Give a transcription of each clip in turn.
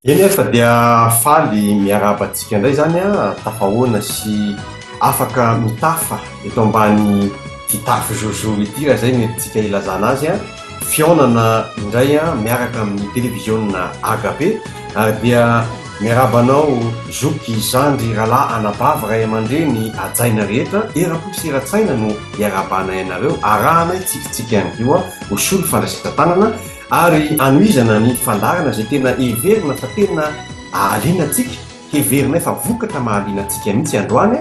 eny efa dia faly miarabantsika indray zany a tafahoana sy afaka mitafa eto ambany titafy zozo ity raha zay metytsika ilazana azy a fionana indray a miaraka amin'ny télévisionna AGP ary dia miarabanao zoky zandry rahalahy anabavy ray aman-dreny ajaina rehetra era-posy-era-tsaina no iarabana ianareo arahanay tsikitsika ihany keo a hosolo fandraisan-tanana ary anoizana ny fandarana zay tena heverina fa tena alinantsika heverina fa vokatra mahalinantsika mihitsy androany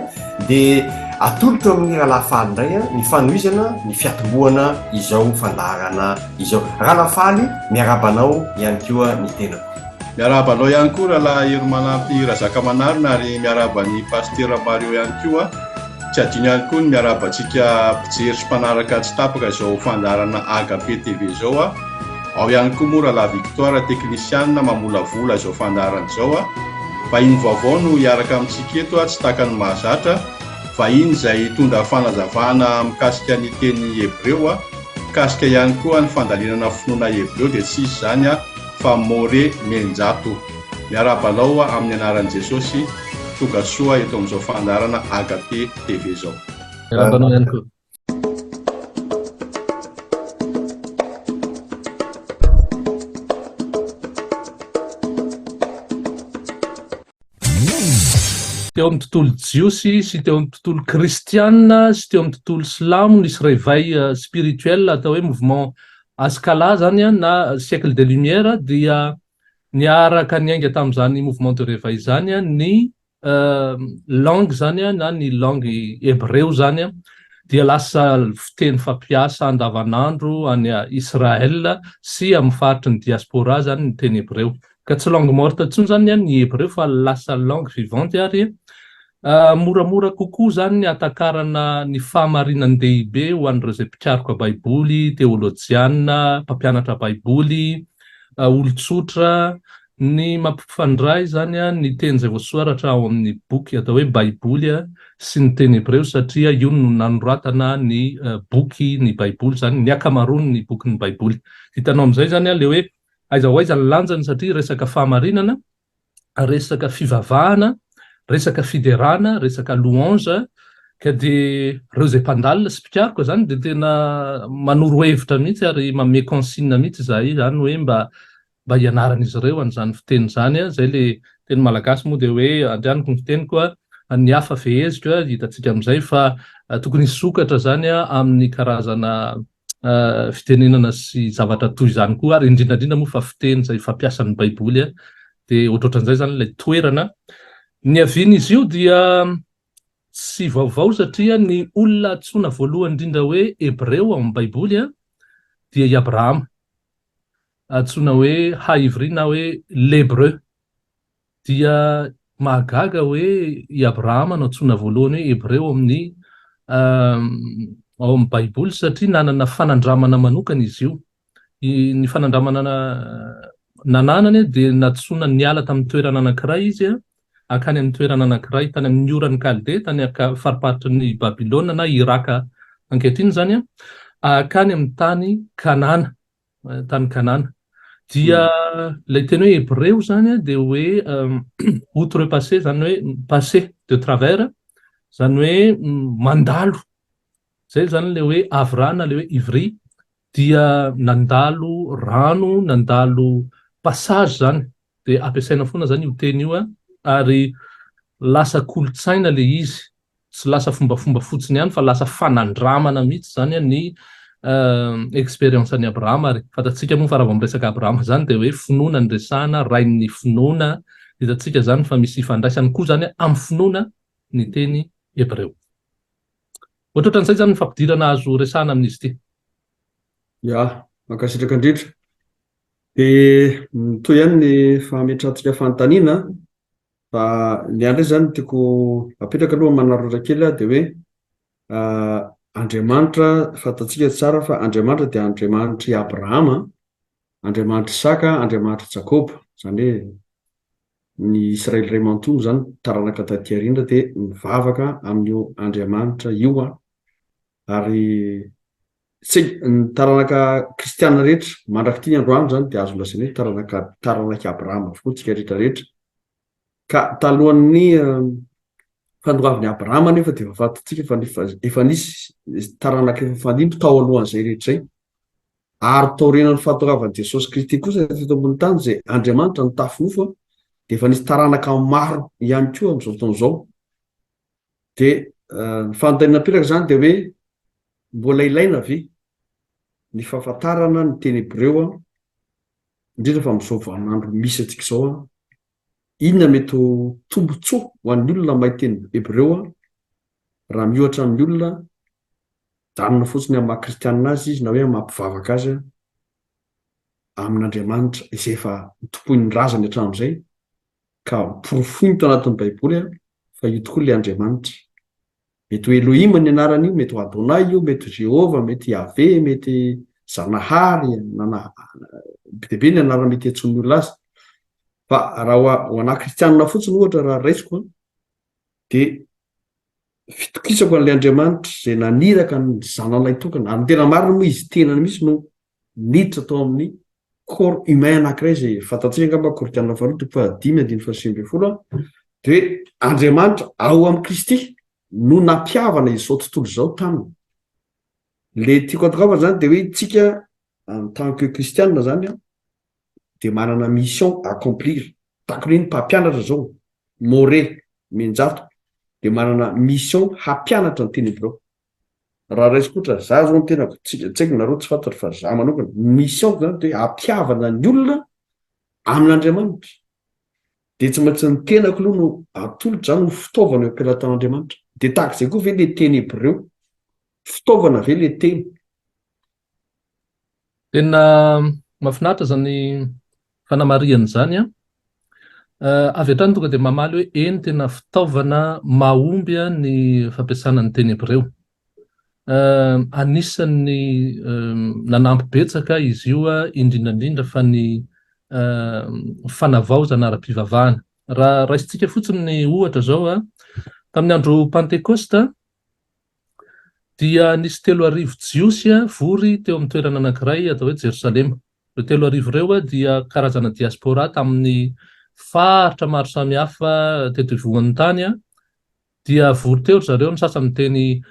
dia atolotra amin'ny rahalafaly indray a ny fanoizana ny fiatombohana izao fandarana izao rahalafaly miarabanao ihany koa ny tenako miarabanao ihany koa rahalahy heromanampy razaka manarina ary miaraban'ny pasteur Mario ihany koa tsy adino ihany koa ny miarabantsika mpijery sy mpanaraka tsy tapaka izao fandarana AGP TV izao a ao ihany koa moa rahalahy Victoire teknisianina mamolavola izao fandarana izao a vahiny vaovao no hiaraka amintsika eto a tsy takany mahazatra vahiny izay tondra fanazavana mikasika ny teny hebreo a mikasika ihany koa ny fandalinana finoana hebreo dia tsy izy zany a fa More Menjato miarabanao amin'ny anaran'i Jesosy togasoa eto amin'izao fandarana AGP TV izao miarabanao ihany koa teo amin'ny tontolo jiosy sy teo amin'ny tontolo kristianina sy teo amin'ny tontolo slamo nisy réveil spirituel atao hoe mouvement Askala zany a na siècle de lumière dia niaraka niainga tamin'izany mouvement de réveil zany a ny langue zany a na ny langue hébreu zany a dia lasa fiteny fampiasa andavanandro any Israel sy amin'ny faritry ny diaspora zany ny teny hébreu ka tsy langue morte intsony zany a ny hébreu fa lasa langue vivante ary moramora kokoa zany ny atakarana ny fahamarinandehibe ho an'ireo zay mpikaroka baiboly teolojiana mpampianatra baiboly olotsotra ny mampifandray zany a ny teny zay voasoratra ao amin'ny boky atao hoe baiboly sy ny teny hébreu satria io no nanoratana ny boky ny baiboly zany ny akamarony ny boky ny baiboly hitanao amin'izay zany a le hoe aiza ho aiza ny lanjany satria resaka fahamarinana resaka fivavahana resaka fiderana resaka louange ka dia reo zay mpandalina sy mpikaroka zany dia tena manoro hevitra mihitsy ary manome consigne mihitsy zay zany hoe mba hianaran'izy ireo an'izany fiteny zany a zay le teny malagasy moa dia hoe andrianiko ny fiteniko a ny hafa feheziko a hitantsika amin'izay fa tokony hisokatra zany a amin'ny karazana fitenenana sy zavatra toy izany koa ary indrindrandrindra moa fa fiteny zay fampiasan'ny baiboly a dia ohatrohatran'izay zany ilay toerana ny avian'izy io dia tsy vaovao satria ny olona antsoina voalohany indrindra hoe hébreu ao amin'ny baiboly a dia i Abrahama antsoina hoe haivry na hoe l'hébreu dia mahagaga hoe i Abrahama no antsoina voalohany hoe hébreu amin'ny ao amin'ny baiboly satria nanana fanandramana manokana izy io ny fanandramana nananany dia natsoina niala tamin'ny toerana anankiray izy a akany amin'ny toerana anankiray tany amin'ny oran'ny Kalde tany fariparitry ny Babilôna na Iraka ankehitriny zany a akany amin'ny tany Kanana dia ilay teny hoe hébreu zany a dia hoe outrepassé zany hoe passé de travers zany hoe mandalo zay zany le hoe avrana le hoe ivry dia nandalo rano nandalo passage zany dia ampiasaina foana zany io teny io a ary lasa kolotsaina le izy tsy lasa fombafomba fotsiny ihany fa lasa fanandramana mihitsy zany a ny expérience any Abrahama ary fantatsika moa fa raha vao miresaka Abrahama zany dia hoe finoana ny resahana rain'ny finoana hitantsika zany fa misy ifandraisany koa zany amin'ny finoana ny teny hébreu ohatrohatran'izay zany ny fampidirana azo resahana amin'izy ity ya mankasitraka indrindra dia toy ihany ny fametrahantsika fanontaniana fa ny andray zany tiako apetraka aloha manarara kely dia hoe Andriamanitra fantatsika tsara fa Andriamanitra dia Andriamanitry Abrahama, Andriamanitry Isaka, Andriamanitry Jakoba. Zany hoe ny Israely ray manontolo zany taranaka taty aoriana dia mivavaka amin'io Andriamanitra io ary ny taranaka kristiana rehetra mandrakity ny androany zany dia azo lazaina hoe taranaka Abrahama avokoa tsika rehetra rehetra. Ka talohan'ny fandoavan'ny Abrahama nefa dia efa fantatsika fa efa nisy taranaka efa fandimby tao alohan'izay rehetra izay. Ary taorian'ny fahatoravan'i Jesosy Kristy kosa teto ambony tany izay Andriamanitra no tafinofo dia efa nisy taranaka maro ihany koa amin'izao taon'izao. Dia ny fanontaniana piraka zany dia hoe mbola ilaina ve ny fahafantarana ny teny hebreo indrindra fa amin'izao vaninandro misy antsika izao inona mety ho tombotsoa ho an'ny olona mahay teny hebreo raha miohatra amin'ny olona janona fotsiny amin'ny maha-kristianina azy izy na hoe mampivavaka azy amin'Andriamanitra izay efa topoiny ny razany hatramin'izay ka porofony tao anatin'ny baiboly fa io tokoa ilay Andriamanitra. Mety ho Elohim ny anarany io, mety ho Adonai io, mety ho Jehova, mety Yahvé, mety Zanahary, be be ny anarany mety antsony olona azy. Fa raha ho ana kristianina fotsiny ohatra raha raisiko dia fitokisako an'ilay Andriamanitra izay naniraka ny zananay tokana ary tena marina moa izy tenany misy no niditra tao amin'ny corps humain anankiray izay fantatsika angamba Korinthiana faharoa 5:5-6 dia hoe Andriamanitra ao amin'ny Kristy no nampiavana izao tontolo izao taminy. Le tiako atokava zany dia hoe tsika en tant que kristianina zany dia manana mission accomplir. Tahaka hoe ny mpampianatra zao More Menjato dia manana mission hampianatra ny teny hebreo. Raha raisiko ohatra za zao ny tenako tsy haiko nareo tsy fantatra fa za manokana mission zany dia hampiavana ny olona amin'Andriamanitra. Dia tsy maintsy ny tenako aloha no atolotra zany no fitaovana eo am-pilatan'Andriamanitra. Dia tahaka izay koa ve le teny hebreo fitaovana ve le teny? Tena mahafinaritra zany fanamariana zany avy hatrany tonga dia mamaly hoe eny tena fitaovana mahomby ny fampiasana ny teny hebreo. Anisan'ny nanampy betsaka izy io indrindrandrindra fa ny fanavaozana ara-pivavahana. Raha raisintsika fotsiny ny ohatra zao tamin'ny andro Pentecoste dia nisy 3,000 jiosy vory teo amin'ny toerana anankiray atao hoe Jerosalema. Ireo 3,000 ireo dia karazana diaspora tamin'ny faritra maro samihafa teto ivoan'ny tany dia vory teo zareo, ny sasany teny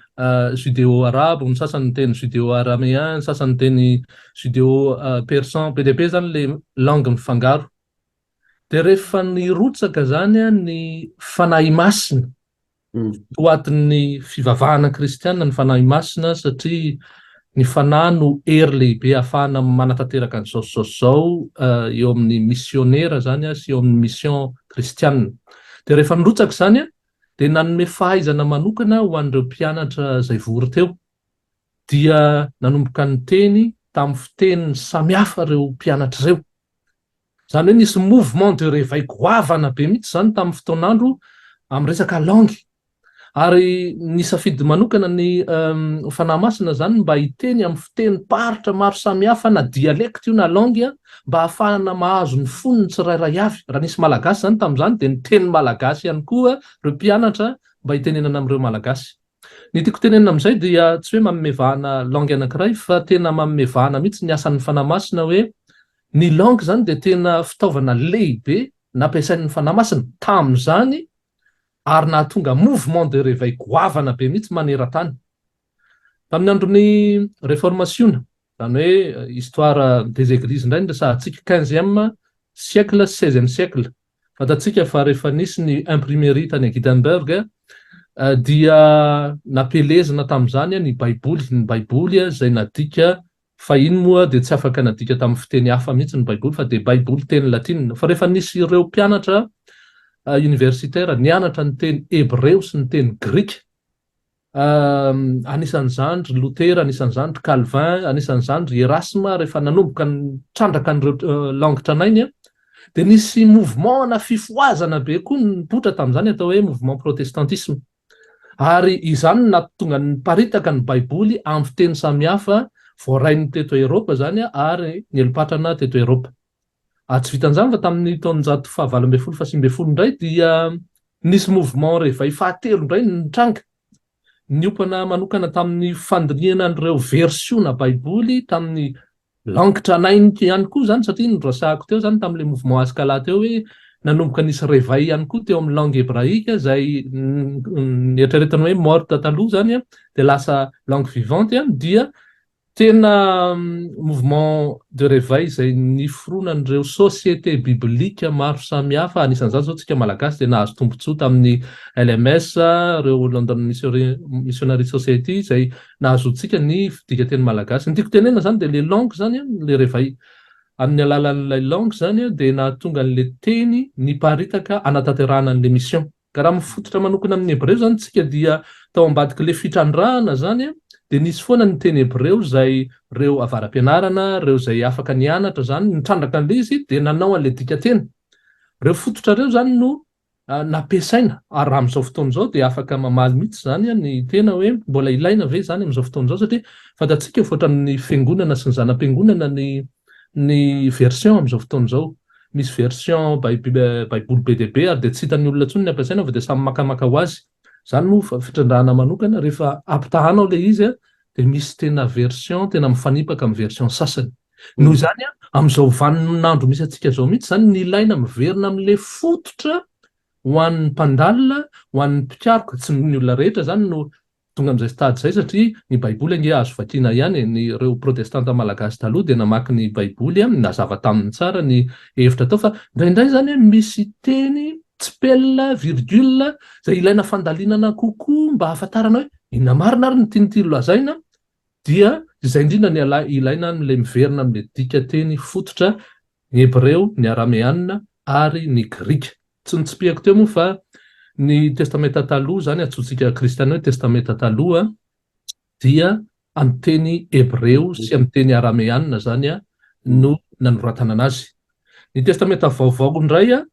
judéo-arabo, ny sasany teny judéo-araméen, ny sasany teny judéo-persan, be dia be zany le langue mifangaro. Dia rehefa nirotsaka zany ny fanahy masina toatin'ny fivavahana kristianina, ny fanahy masina satria ny fanahy no hery lehibe ahafahana manatanteraka an'izao eo amin'ny missionnaire zany sy eo amin'ny mission kristianina. Dia rehefa nirotsaka zany dia nanome fahaizana manokana ho an'ireo mpianatra izay vory teo dia nanomboka ny teny tamin'ny fiteniny samihafa ireo mpianatra ireo. Zany hoe nisy mouvement de réveil goavana be mihitsy zany tamin'ny fotoanandro amin'ny resaka langue. Ary nisafidy manokana ny fanahy masina zany mba hiteny amin'ny fiteny paritra maro samihafa na dialecte io na langue mba ahafahana mahazo ny foniny tsirairay avy. Raha nisy malagasy zany tamin'izany dia ny teny malagasy ihany koa ireo mpianatra mba hitenenana amin'ireo malagasy. Ny tiako tenenina amin'izay dia tsy hoe mamemevahana langue anankiray fa tena mamemevahana mihitsy ny asan'ny fanahy masina hoe ny langue zany dia tena fitaovana lehibe nampiasain'ny fanahy masina tamin'izany ary nahatonga mouvement de réveil goavana be mihitsy maneran-tany. Tamin'ny andron'ny réformation, zany hoe histoire des églises indray ny resahantsika 15e siècle 16e siècle. Fantatsika fa rehefa nisy ny imprimerie tany Gutenberg dia nampelezana tamin'izany ny baiboly izay nadika fa iny moa dia tsy afaka nadika tamin'ny fiteny hafa mihitsy ny baiboly fa dia baiboly teny latina. Fa rehefa nisy ireo mpianatra universitaire nianatra ny teny hebreo sy ny teny grika, anisan'izany ry Luther, anisan'izany ry Calvin, anisan'izany ry Erasme, rehefa nanomboka trandraka n'ireo langue tranainy dia nisy mouvement na fifoazana be koa nipotra tamin'izany atao hoe mouvement protestantisme. Ary izany natonga ny mparitaka ny baiboly amin'ny fiteny samihafa voarainy teto Eropa zany ary ny elpatrana teto Eropa. Tsy vitan'izany fa tamin'ny taonjato fahavalo ambin'ny folo fahasimy ambin'ny folo indray dia nisy mouvement réveil fahatelo indray nitranga niopana manokana tamin'ny fandiniana an'ireo versiona baiboly tamin'ny langitra nainiky ihany koa zany satria nirasahako teo zany tamin'ilay mouvement askala teo hoe nanomboka nisy réveil ihany koa teo amin'ny langue hébraïque zay nieritreretiny hoe morte taloha zany dia lasa langue vivante dia tena mouvement de réveil zay niforonan''ireo société biblique maro samihafa. Anisan'izany zao tsika malagasy dia nahazo tombontsoa tamin'ny LMS reo London Missionary Society zay nahazoantsika ny fidika teny malagasy. Ny tiako tenena zany dia le langue zany le réveil amin'ny alalan'ilay langue zany dia nahatonga an'le teny niparitaka anatanterahana an'le mission. Ka raha mifototra manokana amin'ny hebreo zany tsika dia tao ambadika le fitrandrahana zany dia nisy foana ny teny hebreo zay reo avaram-pianarana, reo zay afaka nianatra zany nitrandraka an'le izy dia nanao an'le dikateny. Reo fototra reo zany no nampiasaina ary amin'izao fotoana izao dia afaka mamaly mihitsy zany ny tena hoe mbola ilaina ve zany amin'izao fotoana izao satria fantatsika foatra ny fiangonana sy ny zanam-piangonana ny version amin'izao fotoana izao. Misy version baiboly be dia be ary dia tsy hitan'ny olona intsony ny ampiasaina fa dia samy makamaka ho azy. Zany moa fitrandrahana manokana rehefa ampitahanao le izy dia misy tena version tena mifanipaka amin'ny version sasany. Noho izany amin'izao vaninandro misy antsika zao mihitsy zany ny ilaina miverina amin'le fototra ho an'ny mpandalina, ho an'ny mpikaroka, tsy ny olona rehetra zany no tonga amin'izay stady izay satria ny baiboly ange azo vakiana ihany. Ny reo protestanta malagasy taloha dia namaky ny baiboly nazava taminy tsara ny hevitra tao fa indraindray zany misy teny tsipelina virgule zay ilaina fandalinana kokoa mba hahafantarana hoe inona marina ary ny tian'ity lazaina dia izay indrindra ny ilaina n'ilay miverina amin'ilay dika teny fototra ny hebreo, ny arameanina ary ny grika. Tsy nitsipihako teo moa fa ny testamenta taloha zany antsointsika kristiana hoe testamenta taloha dia amin'ny teny hebreo sy amin'ny teny arameanina zany no nanoratana anazy. Ny testamenta vaovao indray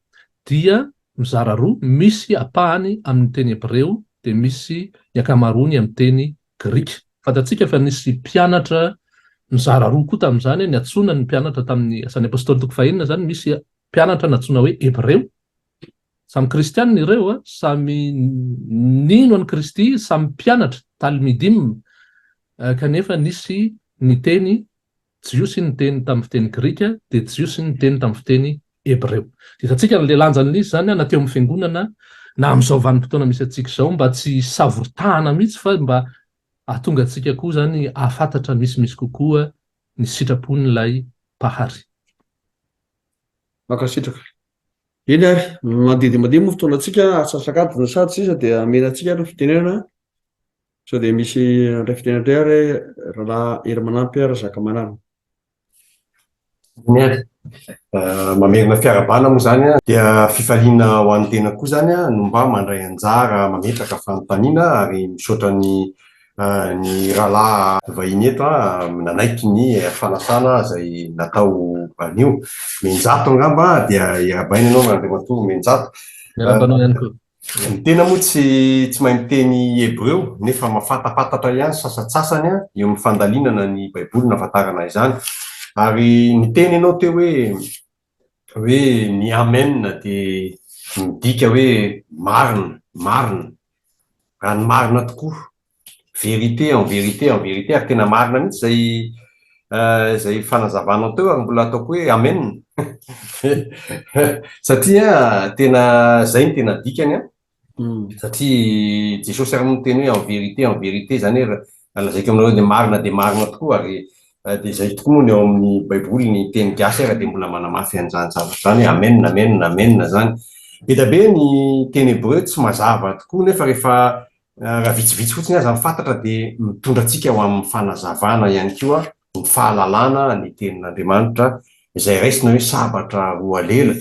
dia mizara roa, misy apahany amin'ny teny hebreo dia misy ny akamaroany amin'ny teny grika. Fantatsika fa nisy mpianatra mizara roa koa tamin'izany ny antsoina ny mpianatra tamin'ny asan'ny apôstôly toko fahenina zany misy mpianatra natsoina hoe hebreo. Samy kristianina ireo samy nino an'i Kristy, samy mpianatra talmidim kanefa nisy ny teny jiosy ny teny tamin'ny fiteny grika dia jiosy ny teny tamin'ny fiteny hebreo. Hitantsika le lanjan'izy zany na teo amin'ny fiangonana na amin'izao vanim-potoana misy antsika izao mba tsy savorotahana mihitsy fa mba ahatonga antsika koa zany ahafantatra misimisy kokoa ny sitrapon'ilay mpahary. Makasitraka. Eny ary mandidimandidy moa fotoana antsika asasakadiny na sady sisa dia mena antsika ary fitenenana sao dia misy ilay fitenena indray ary rahalahy hery manampy ary zaka manarina. Mamerina fiarabana moa zany dia fifaliana ho an'ny tena koa zany no mba mandray anjara mametraka fanontaniana ary misaotra ny rahalahy vahiny eto nanaiky ny fanasana zay natao anio. Menjato angamba dia irabaina ianao Andriamatoa menjato. Miarabanao ihany koa. Ny tena moa tsy mahay miteny hebreo nefa mafantapatatra ihany sasatsasany eo amin'ny fandalinana ny baiboly nahafantarana izany. Ary ny teny ianao teo hoe ny amen dia midika hoe marina raha ny marina tokoa, vérité en vérité ary tena marina mihitsy zay fanazavanao teo ary mbola ataoko hoe amen satria tena zay ny tena dikany satria Jesosy ary miteny hoe en vérité zany hoe lazaiko aminareo dia marina tokoa ary dia zay tokoa moa ny ao amin'ny baiboly ny teny gasy ary dia mbola manamafy an'izany zavatra zany amen zany. Be dia be ny teny hebreo tsy mazava tokoa nefa rehefa raha vitsivitsy fotsiny aza mifantatra dia mitondra antsika ho amin'ny fanazavana ihany koa ny fahalalana ny tenin'Andriamanitra izay raisina hoe sabatra roa lela.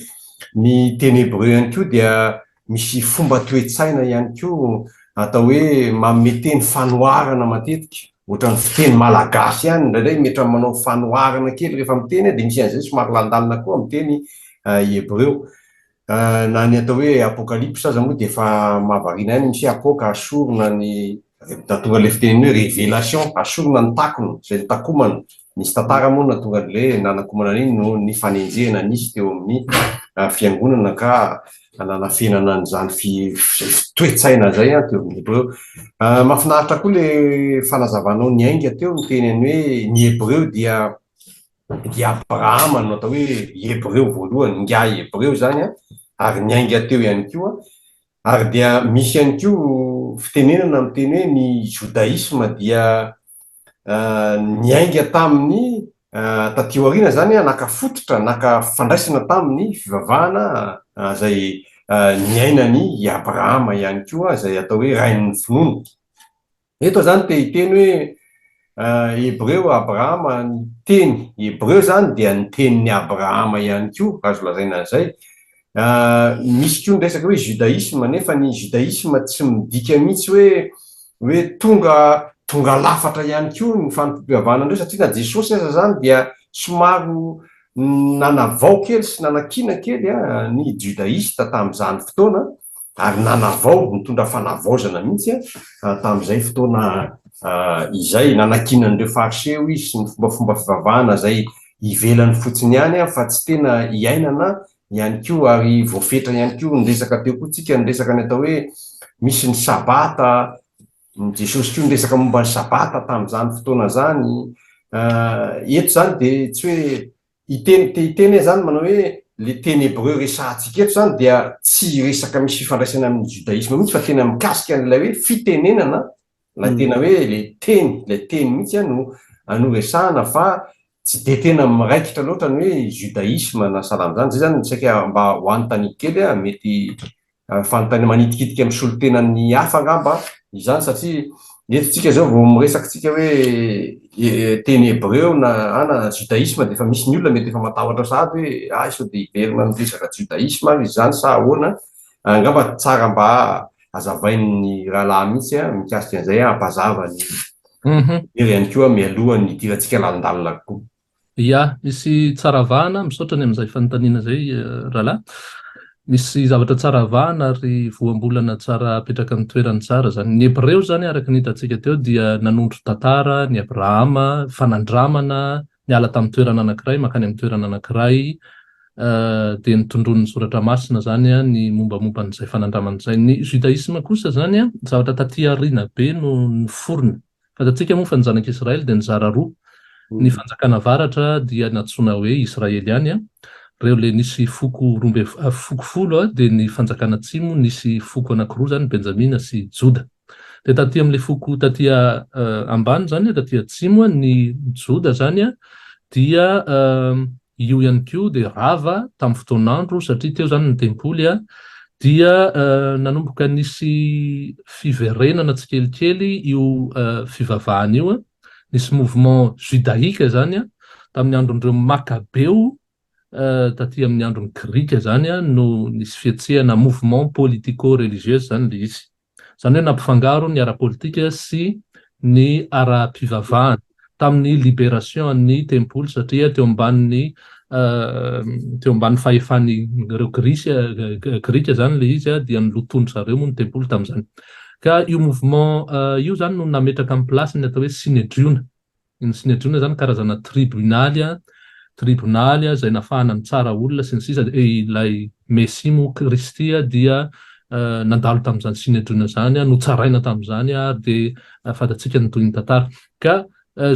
Ny teny hebreo ihany koa dia misy fomba toe-tsaina ihany koa atao hoe manome teny fanoharana matetika ohatra ny fiteny malagasy ihany indraindray mety manao fanoharana kely rehefa miteny dia misy an'izay somary landalina koa amin'ny teny hebreo. na ny atao hoe apokalypsa aza moa de efa mahavarina any misy apoka asorona ny tonga le fiteneny hoe révélation, asorona ny takony zay takomana. Nisy tantara moa na tonga le nanakomana iny no ny fanenjehana nisy teo amin'ny fiangonana ka nanafenana an'izany toetsaina zay teo amin'ny Hébreu. Mahafinaritra koa le fanazavanao ny ainga teo ny teneny hoe ny Hébreu dia Abrahama no atao hoe Hébreu voalohany, ngiahy Hébreu zany ary ny ainga teo ihany koa. Ary dia misy ihany koa fitenenana miteny hoe ny judaïsme dia ny ainga tamin'ny taty aoriana zany naka fototra naka fandraisana tamin'ny fivavahana zay niainany Abrahama ihany koa zay atao hoe rain'ny finoana. Eto zany te hiteny hoe Hébreu Abrahama ny teny Hébreu zany dia ny tenin'ny Abrahama ihany koa azo lazaina an'izay. Misy koa ny resaka hoe judaïsme nefa ny judaïsme tsy midika mihitsy hoe tonga lafatra ihany koa ny fampivavahana andreo satria na Jesosy aza zany dia somary nanavao kely sy nanakina kely ny judaïsta tamin'izany fotoana ary nanavao mitondra fanavaozana mihitsy tamin'izay fotoana izay nanakina an'ireo fariseo izy sy ny fombafomba fivavahana zay ivelany fotsiny ihany fa tsy tena iainana ihany koa ary voafetra ihany koa ny resaka teo koa tsika ny resaka ny atao hoe misy ny sabata Jesosy koa ny resaka momba ny sabata tamin'izany fotoana zany. Eto zany de tsy hoe hiteny zany manao hoe le teny Hébreu resahantsika eto zany dia tsy resaka misy fifandraisana amin'ny judaïsme mihitsy fa tena mikasika an'ilay hoe fitenenana la tena hoe le teny mihitsy no resahana fa tsy de tena miraikitra loatra ny hoe judaïsme na salamy zany. Zay zany saika mba ho anontany kely mety fanontany manitikitika amin'ny solotenan'ny hafa angamba izany satria eto tsika zao vao miresaka tsika hoe teny Hébreu na judaïsme de efa misy ny olona mety efa matahotra sady hoe sao de hiverina ny resaka judaïsme ary izany sa ahoana. Angamba tsara mba azavain'ny rahalahy mihitsy mikasika an'izay ampazava ny ery ihany koa mialohan'ny tirantsika landalina koa. Ya, misy tsaravahana misaotra ny amin'izay fanontaniana zay rahalahy. Misy zavatra tsara vahana ary voambolana tsara apetraka ny toerany tsara zany. Ny Hébreu zany araka ny hitantsika teo dia nanondro tantara ny Abrahama, fanandramana niala tamin'ny toerana anankiray makany amin'ny toerana anankiray dia nitondron'ny soratra masina zany ny mombamomba n'izay fanandramana izay. Ny judaïsme kosa zany zavatra taty aoriana be no niforona. Fantatsika moa fa ny zanak'Israely dia nizara roa. Ny fanjakana avaratra dia natsoina hoe Israeliany reo le nisy foko folo dia ny fanjakana atsimo nisy foko anankiroa zany Benjamina sy Joda. Dia taty amin'le foko taty ambany zany taty atsimo ny Joda zany dia io ihany koa dia rava tamin'ny fotoan'andro satria teo zany ny tempoly dia nanomboka nisy fiverenana tsikelikely io fivavahana io nisy mouvement judaïque zany tamin'ny andron'ireo Makabeo taty amin'ny andron'ny Grika zany no nisy fietsehana mouvement politico-religieuse zany le izy. Zany hoe nampifangaro ny ara-politika sy ny ara-pivavahana tamin'ny libération ny tempoly satria teo ambany fahefan'ny reo Grika zany le izy dia nilotondry zareo moa ny tempoly tamin'izany. Ka io mouvement io zany no nametraka amin'ny place ny atao hoe Sinedriona. Ny Sinedriona zany karazana tribunaly zay nafahana ny tsara olona sy ny sisa ilay Mesimo Kristia dia nandalo tamin'izany Sinedriona zany notsaraina tamin'izany dia fantatsika ny toy ny tantara. Ka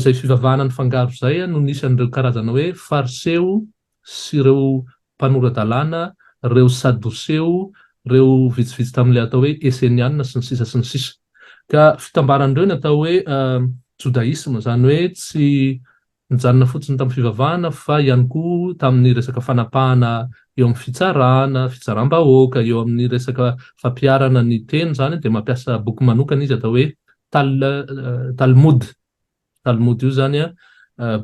zay fivavahana ny fangaro zay no nisy an'ireo karazana hoe fariseo sy ireo mpanora-dalàna, reo sadoseo, reo vitsivitsy tamin'ilay atao hoe esenianina sy ny sisa. Ka fitambaran'ireo ny atao hoe judaïsme zany hoe tsy nijanona fotsiny tamin'ny fivavahana fa ihany koa tamin'ny resaka fanapahana eo amin'ny fitsaram-bahoaka, eo amin'ny resaka fampiarana ny teny zany dia mampiasa boky manokana izy atao hoe Talmud io zany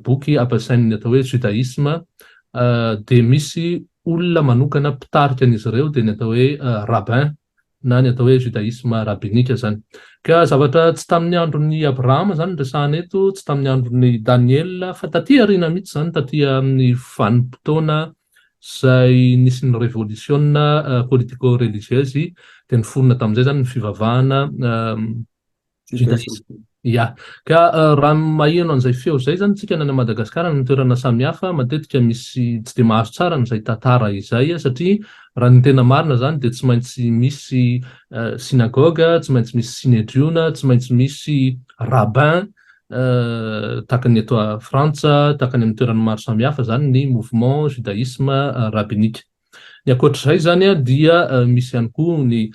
boky ampiasain'ny atao hoe judaïsme dia misy olona manokana mpitarika an'izy ireo dia ny atao hoe rabbin na ny atao hoe judaïsme rabbinika zany. Ka zavatra tsy tamin'ny andron'ny Abrahama zany resahana eto, tsy tamin'ny andron'ny Daniel fa taty aoriana mihitsy zany taty amin'ny vanim-potoana izay nisy ny révolution politico-religieuse dia niforona tamin'izay zany ny fivavahana judaisme. Ya, ka raha maheno an'izay feo zay zany tsika any Madagasikara ny toerana samihafa matetika misy tsy dia mahazo tsara n'izay tantara izay satria raha ny tena marina zany dia tsy maintsy misy synagogue, tsy maintsy misy synédriona, tsy maintsy misy rabbin tahaka ny eto a Frantsa, tahaka ny amin'ny toerana maro samihafa zany ny mouvement judaïsme rabbinique. Ny ankoatr'izay zany dia misy ihany koa ny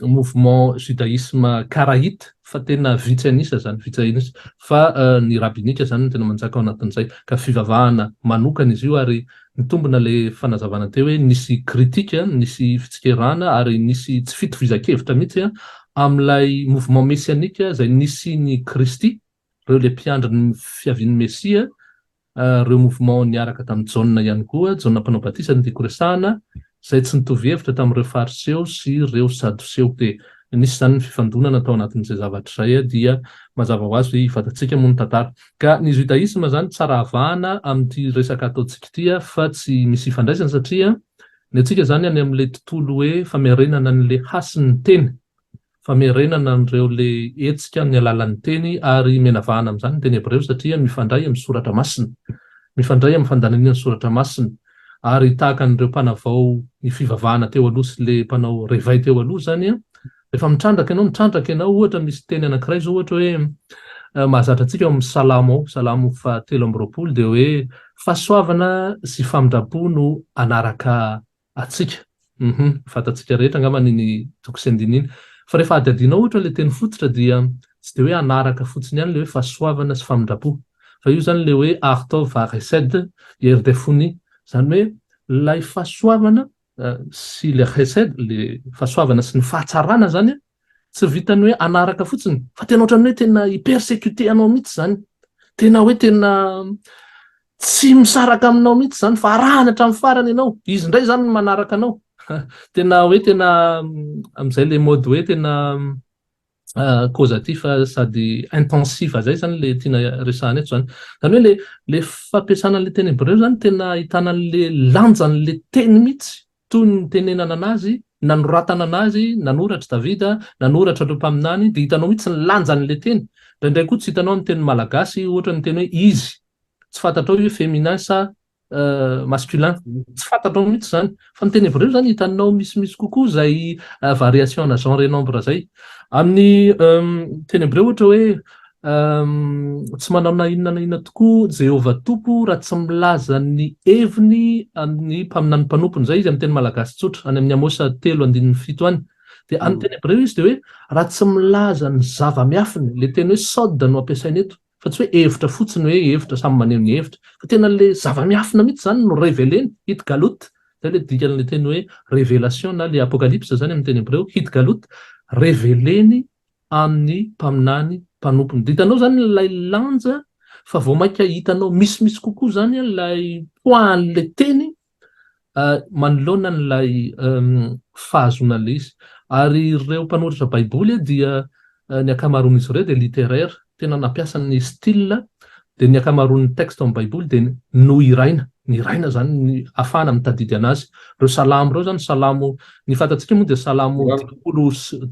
mouvement judaïsme karaïte fa tena vitsy anisa zany, vitsy anisa fa ny rabbinika zany tena manjaka ao anatin'izay ka fivavahana manokana izy io ary mitombona le fanazavana teo hoe nisy kritika, nisy fitsikerana ary nisy tsy fitovizan-kevitra mihitsy amin'ilay mouvement messianika izay nisy ny Kristy, reo le mpiandry ny fiavian'ny Mesia, reo mouvement niaraka tamin'ny Jauna ihany koa, Jauna mpanao batisa ny dikoresahana, izay tsy nitovy hevitra tamin'ireo fariseo sy ireo sadoseo te. Nisy zany ny fifandonana tao anatin'izay zavatra izay dia mazava ho azy fantatsika moa ny tantara. Ka ny judaïsme zany tsara avahana amin'ity resaka ataontsika ity fa tsy misy ifandraisana satria ny antsika zany any amin'ilay tontolo hoe famerenana an'ilay hasin'ny teny, famerenana an'ireo le hetsika amin'ny alalan'ny teny ary menavahana amin'izany ny teny hebreo satria mifandray amin'ny soratra masina, mifandray amin'ny fandananiana soratra masina ary tahaka an'ireo mpanavao ny fivavahana teo aloha sy le mpanao réveil teo aloha zany rehefa mitrandraka ianao ohatra misy teny anankiray zao ohatra hoe mahazatra antsika amin'ny salamo fa 3:20 dia hoe fahasoavana sy famindrapo no anaraka atsika. Fantatsika rehetra angamba ny toko sy andininy. Fa rehefa adinao ohatra le teny fototra dia tsy dia hoe anaraka fotsiny ihany le hoe fahasoavana sy famindrapo. Fa io zany le hoe artov varesed ierdefoni, zany hoe lay fahasoavana sy le chesed, le fahasoavana sy ny fahatsarana zany tsy vitany hoe anaraka fotsiny fa tena ohatrany hoe tena hipersécuté anao mihitsy zany, tena hoe tena tsy misaraka aminao mihitsy zany fa arahana hatramin'ny farany ianao, izy indray zany no manaraka anao. Tena hoe tena amin'izay le mode hoe tena causatif sady intensif zay zany le tiana resahana eto zany. Zany hoe le fampiasana an'le teny hebreo zany tena ahitana an'le lanjan'le teny mihitsy toy ny tenenana anazy, nanoratana anazy, nanoratra Davida, nanoratra ireo mpaminany, dia hitanao mihitsy ny lanjan'le teny. Indraindray koa tsy hitanao ny teny malagasy ohatra ny teny hoe izy, tsy fantatrao hoe féminin sa masculin, tsy fantatrao mihitsy zany. Fa ny teny hebreo zany hitanao misy kokoa izay variation na genre et nombre zay. Amin'ny teny hebreo ohatra hoe tsy manao na inona tokoa Jehova tompo raha tsy milaza ny heviny amin'ny mpaminany mpanompony, zay izy amin'ny teny malagasy tsotra any amin'ny Amosa 3:7 any. Dia amin'ny teny hebreo izy dia hoe raha tsy milaza ny zava-miafiny, le teny hoe sod no ampiasaina eto, fa tsy hoe hevitra fotsiny hoe hevitra samy maneho ny hevitra, fa tena le zava-miafina mihitsy zany no révéleny, hitgalut, zay le dikan'le teny hoe révélation na le apocalypse zany amin'ny teny hebreo, hitgalut, révéleny amin'ny mpaminany mpanompony. Dia hitanao zany ilay lanja fa vao mainka hitanao misy kokoa zany ilay poin'le teny manoloana n'ilay fahazona le izy. Ary ireo mpanoratra baiboly dia ny akamaroan'izy ireo dia littéraire, tena nampiasa ny style, dia ny akamaroan'ny texte amin'ny baiboly dia no iraina, ny iraina zany ny afahana mitadidy anazy. Reo salamo reo zany, salamo ny fantatsika moa dia salamo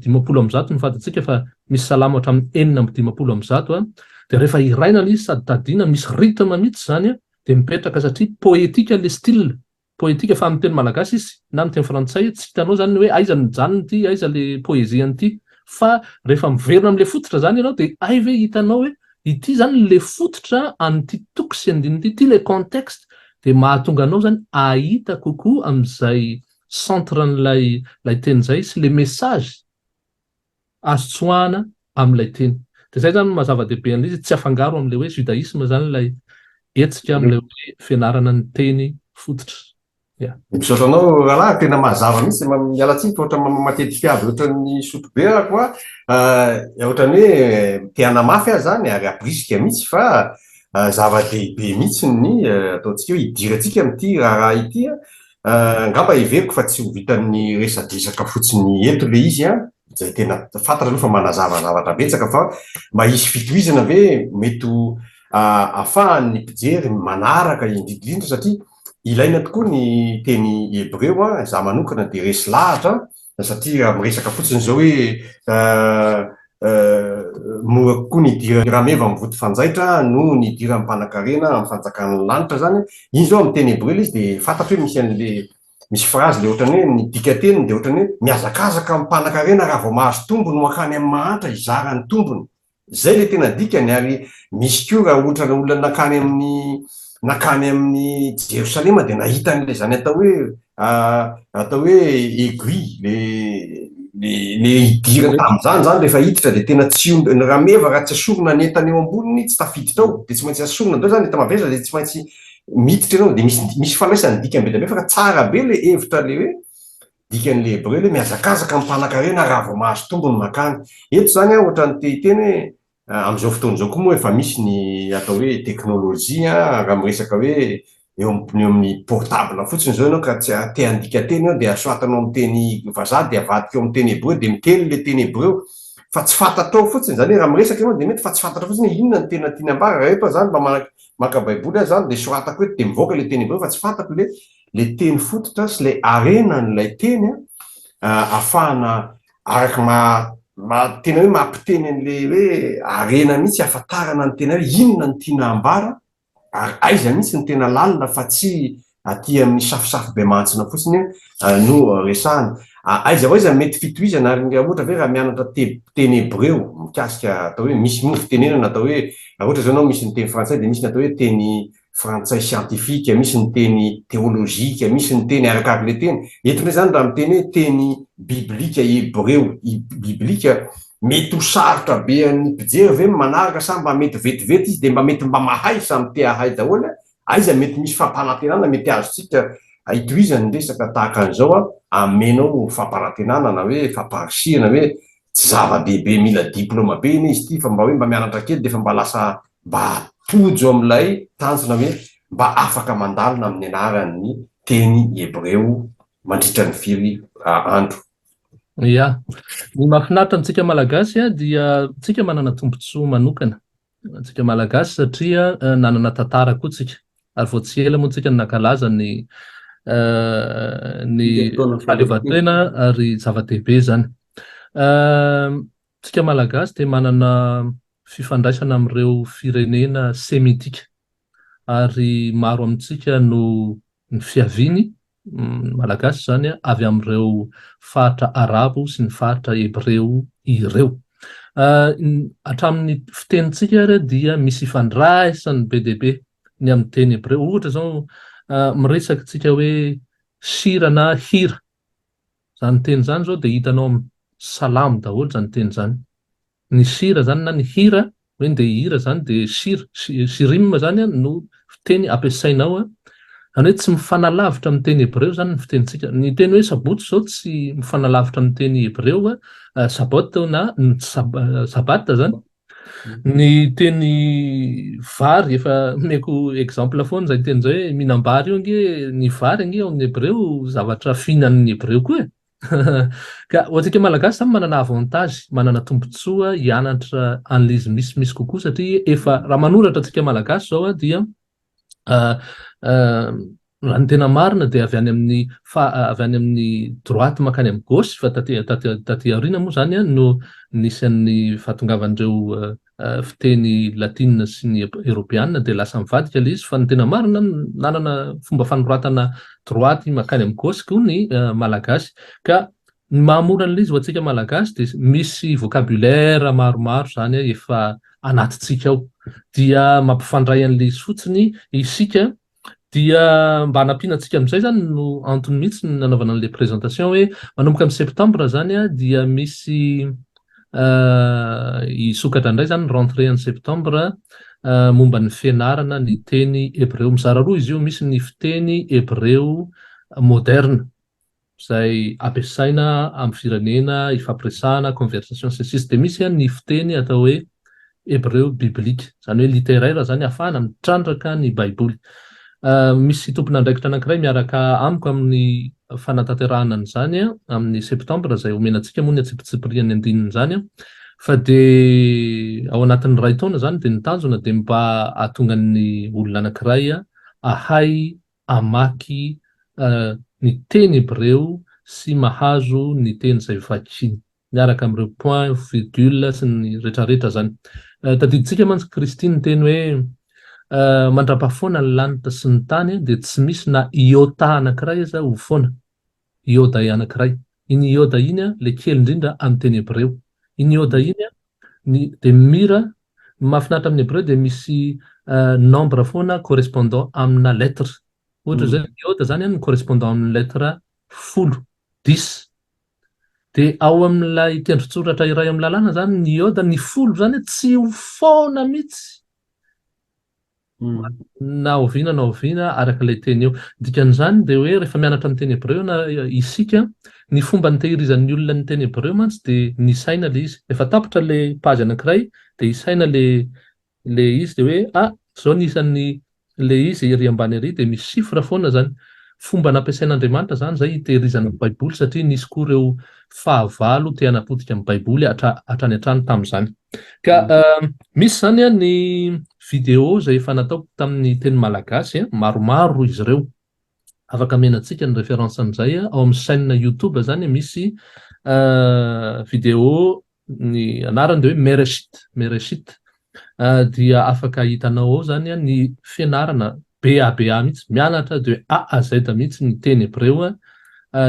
550 ny fantatsika fa misy salamo hatramin'ny 450 dia rehefa iraina izy sady tadiana misy rythme mihitsy zany dia mipetraka satria poétika le style, poétika fa amin'ny teny malagasy izy na amin'ny teny frantsay tsy hitanao zany hoe aiza ny janony ity, aiza le poésie an'ity, fa rehefa miverina amin'le fototra zany ianao dia ay ve hitanao hoe ity zany le fototra an'ity toko sy andinity, ity le contexte, dia mahatonga anao zany ahita kokoa amin'izay centre n'ilay teny zay sy le message azo tsoahana amin'ilay teny. Dia zay zany mazava-dehibe an'izy, tsy afangaro amin'ilay hoe judaïsme zany ilay hetsika amin'ilay hoe fianarana ny teny fototra. Misaotra anao rahalahy, tena mazava mihitsy mialatsika ohatra matetika avy ohatran'ny sotrobe koa ohatran'ny hoe te hanamafy azy zany ary abrisika mihitsy fa zava-dehibe mihitsy ny ataontsika hoe hidirantsika amin'ity raha ity angamba everiko fa tsy ho vitan'ny resadresaka fotsiny eto le izy zay tena fantatra aloha fa manazava zavatra betsaka fa mba hisy fitohizana ve mety ahafahan'ny mpijery manaraka indrindrindra satria ilaina tokoa ny teny hebreo a za manokana de resy lahatra satria raha miresaka fotsiny zao hoe mora kokoa ny dira rameva mivoto fanjaitra no ny dira mimpanankarena amin'ny fanjakana lanitra zany iny zao amin'ny teny hebreo izy de fantatro hoe misy an'le misy phrase le ohatrany hoe ny dikateny de ohatrany hoe miazakazaka mimpanankarena raha vao mahazo tombony makany amin'ny mahantra izarany tombony zay le tena dikany ary misy koa raha ohatrany olona nakany amin'ny Jerosalema de nahita an'le zany atao hoe aiguille le idira tam'izany zany rehefa hiditra de tena tsy rameva raha tsy asorona ny entany eo amboniny tsy tafiditra ao de tsy maintsy asorona dao zany eta maveza de tsy maintsy miditra ianao de misy falaisany dikany be da be fa tsara be le hevitra le hoe dikan'le hebreo le miazakazaka mimpanankarena raha vao mahazo tombony makany eto zany a ohatrany te-teny hoe am'izao fotoana zao koa moa efa misy ny atao hoe teknôlôjia raha miresaka hoe eo amin'ny portable fotsiny zao ianao ka tsy te handika teny ao de asoatanao amin'ny teny vazaha de avadika eo amin'ny teny hebreo de miteny le teny hebreo fa tsy fantatrao fotsiny zany hoe raha miresaka ianao de mety fa tsy fantatra fotsiny inona ny tena tiany ambara raha eto zany mba maka baiboly zany de soratako eto de mivoaka le teny hebreo fa tsy fantako le teny fototra sy le arena n'ilay teny ahafahana araky tena hoe mampiteny an'le hoe arena mihitsy ahafantarana ny tena hoe inona ny tiana ambara ary aiza mihitsy ny tena lalina fa tsy aty amin'ny safosafo be mantsina fotsiny no resahana aiza hoaiza mety fitohizana ary ohatra hoe raha mianatra teny hebreo mikasika atao hoe misy moa fitenenana atao hoe raha ohatra zao anao misy ny teny frantsay de misy ny atao hoe teny frantsay scientifique misy ny teny théologique misy ny teny arakaraky le teny etondray zany raha miteny hoe teny biblika hebreo biblika mety ho sarotra be an'ny mpijery ve manaraka sa mba mety vetivety izy de mba mety mba mahay samy te ahay daholo aiza mety misy fampanantenana mety azotsika hitohizany resaka tahaka an'izao amenao fampanantenana na hoe famparisihana hoe tsy zava-dehibe mila diplôma be iny izy ty fa mba hoe mba mianatra kely de fa mba lasa mba tojo am'ilay tanjona hoe mba afaka mandalina amin'ny anaran'ny teny hebreo mandritra ny firy andro ia ny mahafinaritra antsika malagasy dia tsika manana tombontsoa manokana antsika malagasy satria nanana tantara koa tsika ary vao tsy ela moa tsika nakalaza ny fahaleovantena ary zava-dehibe zany tsika malagasy de manana fifandraisana amin'ireo firenena semitika ary maro amintsika no ny fiaviny malagasy zany avy amin'ireo fahatra arabo sy ny fahatra hebreo ireo hatramin'ny fitenitsika ary dia misy ifandraisany be dehibe ny amin'ny teny hebreo ohatra zao miresaka tsika hoe sira na hira zany teny zany zao de hitanao amin'ny salamo daholo zany teny zany ny sira zany na ny hira hoe de hira zany de sirima zany no fiteny ampiasainao zany hoe tsy mifanalavitra amin'ny teny hebreo zany ny fitenitsika ny teny hoe sabotsy zao tsy mifanalavitra amin'ny teny hebreo saboto na sabata zany ny teny vary efa meko exemple foana zay teny zay hoe mihinam-bary io nge ny vary ange amin'ny hebreo zavatra fihinan'ny hebreo koa ka hoantsika malagasy samy manana avantage manana tombontsoa hianatra an'izy misy kokoa satria efa raha manoratra atsika malagasy zao dia raha ny tena marina de avy any amin'ny droite makany amin'ny gauche fa taty aoriana moa zany no nisan'ny fahatongavan'ireo fiteny latina sy ny europeana de lasa mivadika le izy fa ny tena marina nanana fomba fanoratana droite makany amin'ny gauche koa ny malagasy ka ny mahamora an'le izy ho antsika malagasy de misy vocabulaire maromaro zany efa anatitsika ao dia mampifandray an'le izy fotsiny isika dia mba hanampiana antsika amin'izay zany no antony mihitsy ny nanaovana an'le présentation hoe manomboka amin'ny septembre zany dia misy isokatra indray zany rentrée en septembre momba ny fianarana ny teny hebreo mizara roa izy io misy ny fiteny hebreo moderne zay ampiasaina amin'ny firenena ifampiresahana conversation sesisy de misy ny fiteny atao hoe hebreo biblique zany hoe littéraire zany ahafahana mitrandraka ny baiboly misy tompon'andraikitra anankiray miaraka amiko amin'ny fanatanterahana an'izany amin'ny septembre zay omenantsika moa ny atsipitsipriany andininy zany fa de ao anatin'ny ray taona zany de nitanjona de mba ahatonga ny olona anankiray ahay amaky ny teny hebreo sy mahazo ny teny izay vakiny miaraka amin'ireo point virgule sy ny rehetrarehetra zany. Tadiditsika mantsy Kristiny teny hoe mandrapafoana ny lanitra sy ny tany dia tsy misy na iota anankiray aza ho foana, iota anankiray. Iny iota iny le kely indrindra amin'ny teny hebreo. Iny iota iny dia mira mahafinaritra amin'ny hebreo dia misy nombre foana correspondant amina lettre. Ohatra zay iota zany ny correspondant amin'ny lettre 10. Dia ao amin'ilay tendron-tsoratra iray amin'ny lalàna zany ny iota ny 10 zany tsy ho foana mihitsy. Na oviana araka ilay teny eo. Dikan'izany dia hoe rehefa mianatra amin'ny teny hebreo na isika ny fomba nitehirizan'ny olona ny teny hebreo mantsy dia nisaina le izy. Efa tapitra le page anankiray dia isaina le izy dia hoe zao nisan'ny le izy ery ambany ery dia misy chiffre foana zany. Fomba nampiasain'Andriamanitra zany zay hitehirizana ny Baiboly satria nisy koa ireo fahavalo te hanapotika amin'ny Baiboly hatrany hatrany tamin'izany. Ka misy zany ny vidéo izay efa nataoko tamin'ny teny malagasy, maromaro izy ireo. Afaka amenantsika ny référence-n'izay ao amin'ny chaîne YouTube zany misy vidéo ny anarany dia hoe Mereshit. Dia afaka hitanao ao zany ny fianarana BABA mihitsy, mianatra dia A à Z mihitsy ny teny hebreo,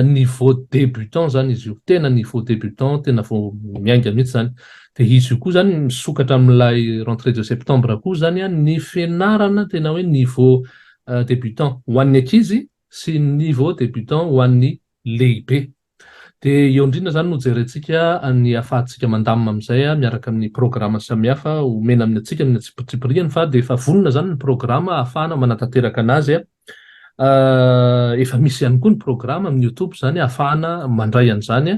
niveau débutant zany izy io, tena niveau débutant, tena vao miainga mihitsy zany. Dia izy io koa zany misokatra amin'ilay rentrée de septembre koa zany ny fianarana tena hoe niveau débutant ho an'ny ankizy sy niveau débutant ho an'ny lehibe. Dia eo indrindra zany no jerentsika ny ahafahantsika mandamina amin'izay miaraka amin'ny programma samihafa omena amin'ny antsika amin'ny atsipritsiprihany fa dia efa vonona zany ny programma ahafahana manatanteraka anazy. Efa misy ihany koa ny programma amin'ny YouTube zany ahafahana mandray an'izany.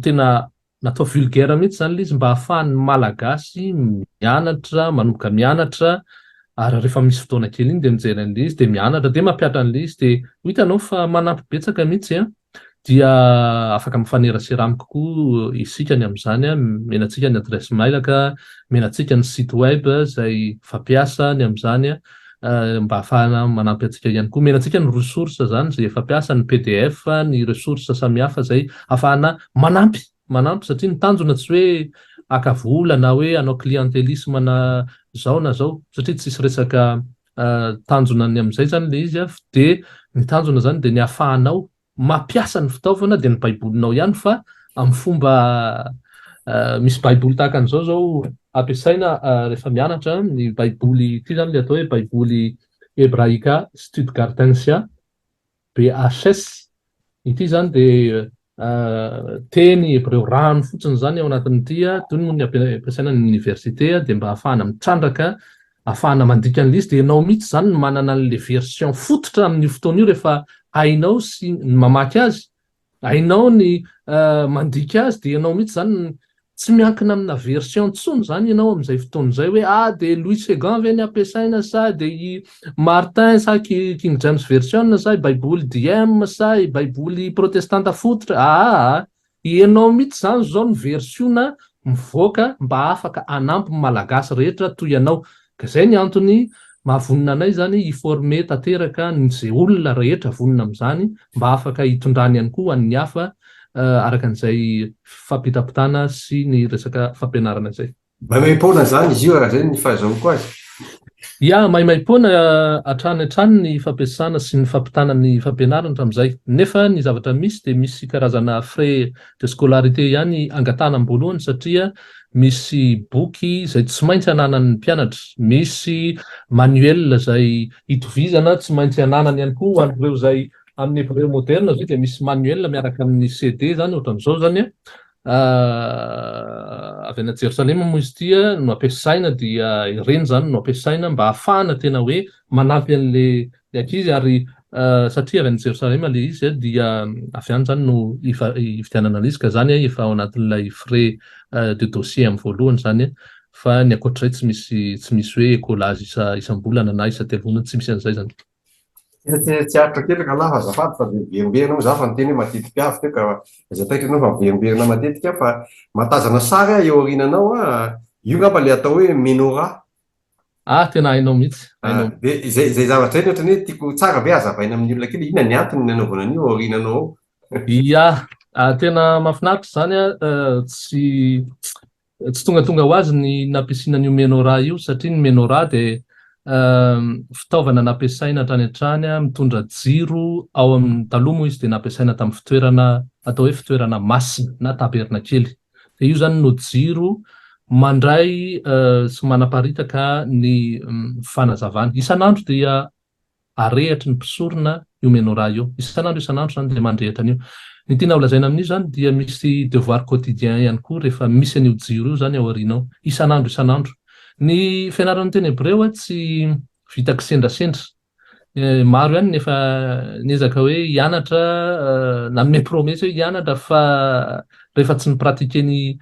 Tena natao vulgaire mihitsy zany izy mba ahafahan'ny malagasy mianatra, manomboka mianatra ary rehefa misy fotoana kely iny dia mijery an'ilay izy dia mianatra dia mampiatra an'ilay izy dia hitanao fa manampy betsaka mihitsy dia afaka mifanerasera amiko koa isikany amin'izany. Menantsika ny adresse mail ka menantsika ny site web izay fampiasany amin'izany mba ahafahana manampy antsika ihany koa. Menantsika ny ressources zany izay fampiasa ny PDF, ny ressources samihafa izay ahafahana manampy satria ny tanjona tsy hoe akavola na hoe anao clientélisme na zao na zao satria tsisy resaka tanjona ny amin'izay zany le izy dia ny tanjona zany dia ny ahafahanao mampiasa ny fitaovana dia ny baibolinao ihany fa amin'ny fomba misy baiboly tahaka an'izao ampiasaina rehefa mianatra ny baiboly ity zany le atao hoe baiboly hebraïka Stuttgartensia BHS ity zany dia teny hebreo rano fotsiny zany ao anatin'ity toy ny ampiasaina ny université dia mba ahafahana mitrandraka, ahafahana mandika an'ilay izy dia ianao mihitsy zany no manana an'ilay version fototra amin'ny fotoana io rehefa hainao sy ny mamaky azy, hainao ny mandika azy dia ianao mihitsy zany tsy miankina amina version ntsony zany ianao amin'izay fotoana izay hoe dia Louis II ve ny ampiasaina sa dia i Martin sa King James version sa i baiboly DM sa i baiboly protestanta fototra ianao mihitsy zany zao ny versiona mivoaka mba afaka anampy malagasy rehetra toy ianao. Ka izay ny antony mahavonina anay zany hiforme tanteraka izay olona rehetra vonina amin'izany mba afaka hitondrany ihany koa an'ny hafa araka an'izay fampitapitana sy ny resaka fampianarana izay. Maimaimpona zany izy io raha zay ny fahazahoako azy. Maimaimpona hatrany ny fampiasana sy ny fampitana ny fampianarana hatramin'izay. Nefa ny zavatra misy dia misy karazana frais de scolarité ihany angatahana am-boalohany satria misy boky izay tsy maintsy ananan'ny mpianatra, misy manuel izay itovizana tsy maintsy ananany ihany koa ho an'ireo izay amin'ny hebreo moderne zao dia misy manuel miaraka amin'ny CD zany ohatran'izao zany avy any Jerosalema moa izy ity no ampiasaina dia ireny zany no ampiasaina mba ahafahana tena hoe manampy an'le ankizy ary satria avy any Jerosalema le izy dia avy any zany no ividianana an'izy ka zany efa ao anatin'ilay frais de dossier amin'ny voalohany zany fa ny ankoatr'izay tsy misy hoe collage isam-bolana na isa-telovolana tsy misy an'izay zany. Tsy aritra kely ka lafa azafady fa verimberina za fa ny teny hoe matetika avy teo ka zataiko ianao fa verimberina matetika fa matazana sary eo aorinanao io ngamba le atao hoe menorah. Tena hainao mihitsy, hainao. De zay zavatra zay ohatra ny hoe tiako tsara ve azavaina amin'ny olona kely, inona ny antony nanaovana an'io aorinanao ao? Ia, tena mahafinaritra zany tsy tonga ho azy ny nampiasiana ny menorà io, satria ny menorà dia fitaovana nampiasaina hatrany hatrany mitondra jiro ao amin'ny taloha moa izy dia nampiasaina tamin'ny fitoerana atao hoe fitoerana masina na tabernakely. Dia io zany no jiro mandray sy manaparitaka ny fanazavana. Isan'andro dia arehatry ny mpisorona io menorà io. Isan'andro zany dia mandrehitra an'io. Ny tiana holazaina amin'io zany dia misy devoir quotidien ihany koa rehefa misy an'io jiro io zany ao aorianao. Isan'andro. Ny fianaran'ny teny hebreo tsy vitako sendrasendra. Maro ihany nefa niezaka hoe hianatra nanome promesy hoe hianatra fa rehefa tsy nipratique ny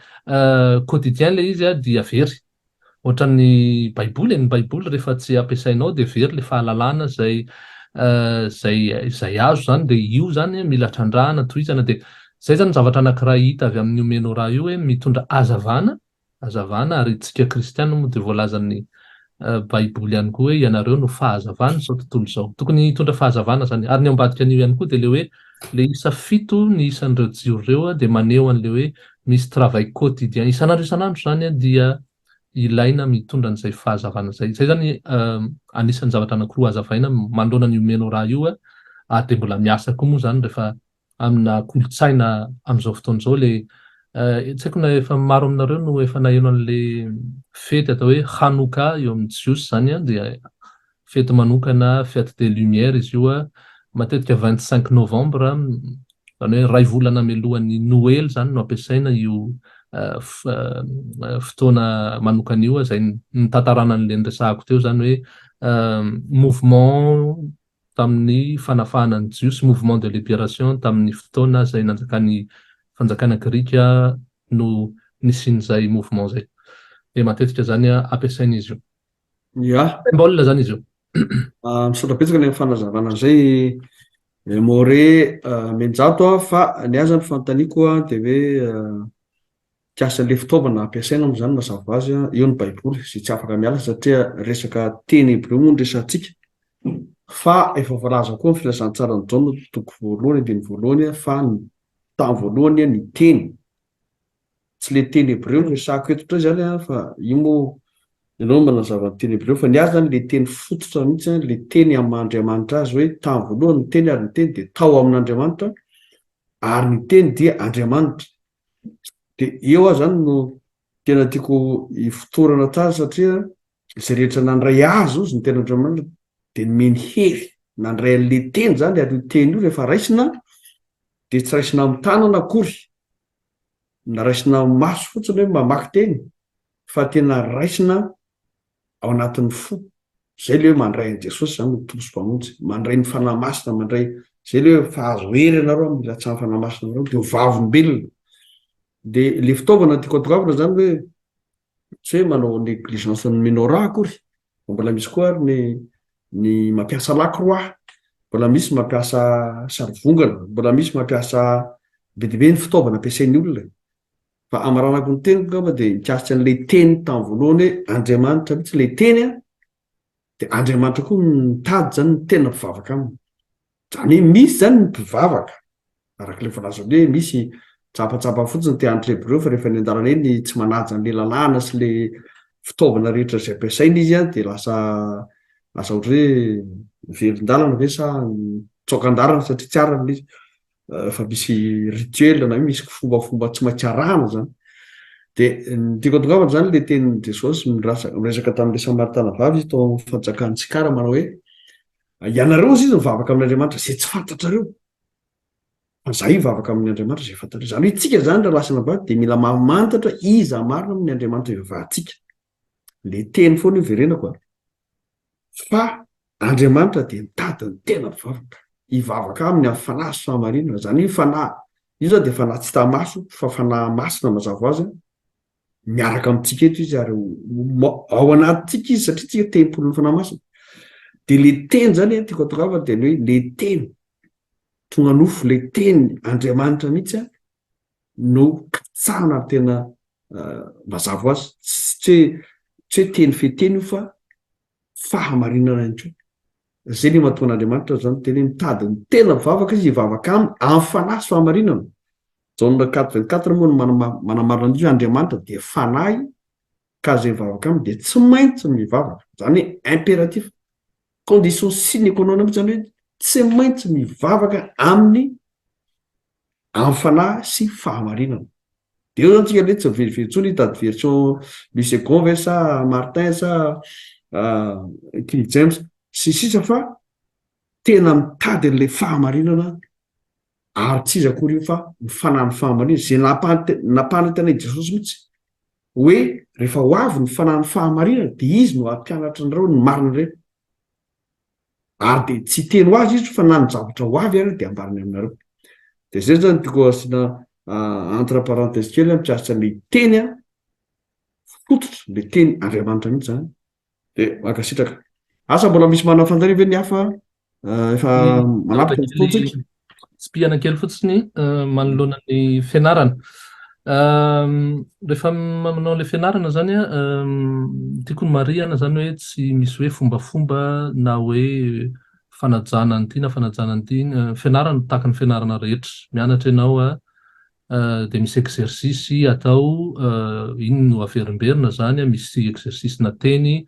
quotidien le izy dia very. Ohatran'ny baiboly, ny baiboly rehefa tsy ampiasainao dia very le fahalalana zay azo zany, dia io zany mila trandrahana, tohizana. Dia zay zany zavatra anankiray hita avy amin'ny menorà io hoe mitondra hazavana ary tsika kristiana moa dia voalazan'ny baiboly ihany koa hoe ianareo no fahazavana zao tontolo zao. Tokony hitondra fahazavana zany. Ary ny ambadika an'io ihany koa dia le hoe le isa 7 ny isan'ireo jiro ireo dia maneho an'le hoe misy travail quotidien isan'andro zany dia ilaina mitondra an'izay fahazavana zay. Zay zany anisan'ny zavatra anankiroa hazavaina manoloana an'io menorà io dia mbola miasa koa moa zany rehefa amina kolotsaina amin'izao fotoana izao le tsy haiko na efa maro aminareo no efa naheno an'le fety atao hoe Hanouka eo amin'ny jiosy zany dia fety manokana fête des lumières izy io matetika 25 novembre zany hoe ray volana mialohan'ny Noël zany no ampiasaina io fotoana manokana io zay nitantarana an'le niresahako teo zany hoe mouvement tamin'ny fanafahana ny jiosy, mouvement de libération tamin'ny fotoana zay nanjakan'ny fanjakana grika no nisin'izay mouvement zay. Dia matetika zany ampiasaina izy io. Ia. Symbole zany izy io. Misaotra betsaka ny fanazavana zay more menjato fa ny azy ny fantaniako dia hoe kiasan'le fitaovana ampiasaina moa zany mazava azy eo ny baiboly izay tsy afaka miala satria resaka teny hebreo moa ny resantsika fa efa voalaza koa ny filazantsara ny Jaona toko voalohany andiny voalohany fa ny tamin'ny voalohany ny teny tsy le teny hebreo ny resahako eto indray zany fa io moa ianao manazava ny teny hebreo fa ny azy zany le teny fototra mihitsy le teny amin'Andriamanitra azy hoe tamin'ny voalohany ny teny ary ny teny dia tao amin'Andriamanitra ary ny teny dia Andriamanitra. Dia eo aho zany no tena tiako hifotorana tsara satria izay rehetra nandray azo izy ny tena Andriamanitra dia nomeny hery nandray an'le teny zany ary io teny io rehefa raisina dia tsy raisina amin'ny tanana akory na raisina amin'ny maso fotsiny hoe mamaky teny fa tena raisina ao anatin'ny fo. Zay le hoe mandray an'i Jesosy zany no tompo sy mpamonjy, mandray ny fanahy masina, mandray zay le hoe fahazo hery ianareo mila tsara fanahy masina ianareo dia ho vavombelona. Dia le fitaovana tiako atokavana zany hoe tsy hoe manao négligence ny menorà akory, mbola misy koa ary ny mampiasa lakroa, mbola misy mampiasa sarivongana, mbola misy mampiasa be dia be ny fitaovana ampiasain'ny olona. Fa amaranako ny teniko angamba dia mikasika an'ilay teny tamin'ny voalohany hoe Andriamanitra mihitsy ilay teny dia Andriamanitra koa mitady zany ny tena mpivavaka aminy. Zany hoe misy zany ny mpivavaka arak'ilay voalazany hoe misy tsapatsapa fotsiny te andro hebreo fa rehefa ny an-dalana eny tsy manaja an'le lalàna sy le fitaovana rehetra izay ampiasaina izy dia lasa ohatra hoe velon-dalana ve sa tsokan-dalana satria tsy arana izy fa misy rituel na hoe misy fombafomba tsy maintsy arahana zany. Dia ny tiako atokavana zany le tenin'i Jesosy miresaka tamin'le Samaritana vavy izy tao amin'ny fanjakan'ny Sikara manao hoe ianareo izy mivavaka amin'Andriamanitra izay tsy fantatrareo fa izahay mivavaka amin'ny Andriamanitra izay fantatrareo. Zany hoe tsika zany raha lasana vavy dia mila mamantatra iza marina amin'ny Andriamanitra ivavahantsika. Le teny foana io verenako fa Andriamanitra dia mitady ny tena mpivavaka hivavaka aminy amin'ny fanahy sy fahamarinana. Zany hoe fanahy io zany dia fanahy tsy tamaso fa fanahy masina mazava azy miaraka amintsika eto izy ary ao anatintsika izy satria tsika tempolon'ny fanahy masina. Dia le teny zany tiako atokavana dia ny hoe le teny tonga nofo, le teny Andriamanitra mihitsy no katsahana tena mazava azy. Tsy hoe teny feteny io fa fahamarinana ihany koa. Zay ny matoan'Andriamanitra zany teny mitady ny tena mivavaka izy hivavaka amin'ny fanahy sy fahamarinana. Jaona 4:24 moa no manamarina an'io Andriamanitra dia fanahy ka zay mivavaka aminy dia tsy maintsy mivavaka. Zany hoe impératif, condition sine qua non mihitsy zany hoe tsy maintsy mivavaka amin'ny fanahy sy fahamarinana. Dia eo zany tsika le tsy verivery intsony hitady version Louis II ve sa Martin sa King James sy sisa fa tena mitady an'ilay fahamarinana ary tsy izy akory io fa ny fanahy ny fahamarinana zay napahana tena i Jesosy mihitsy hoe rehefa ho avy ny fanahy ny fahamarinana dia izy no ampianatra anareo ny marina ireny, ary dia tsy teny ho azy izy fa na ny zavatra ho avy ary dia ambarany aminareo. Dia zay zany tiako asiana entre parenthèse kely mitraritra ilay teny fototra, ilay teny Andriamanitra mihitsy zany. Dia mankasitraka asa mbola misy manao fantariana ve ny hafa efa manampika ny fotoantsika? Spihana kely fotsiny manoloana ny fianarana. Rehefa manao ilay fianarana zany tiako ny marihana zany hoe tsy misy hoe fombafomba na hoe fanajana an'ity na fanajana an'ity. Fianarana tahaka ny fianarana rehetra. Mianatra ianao dia misy exercice atao, iny no averimberina zany, misy exercice na teny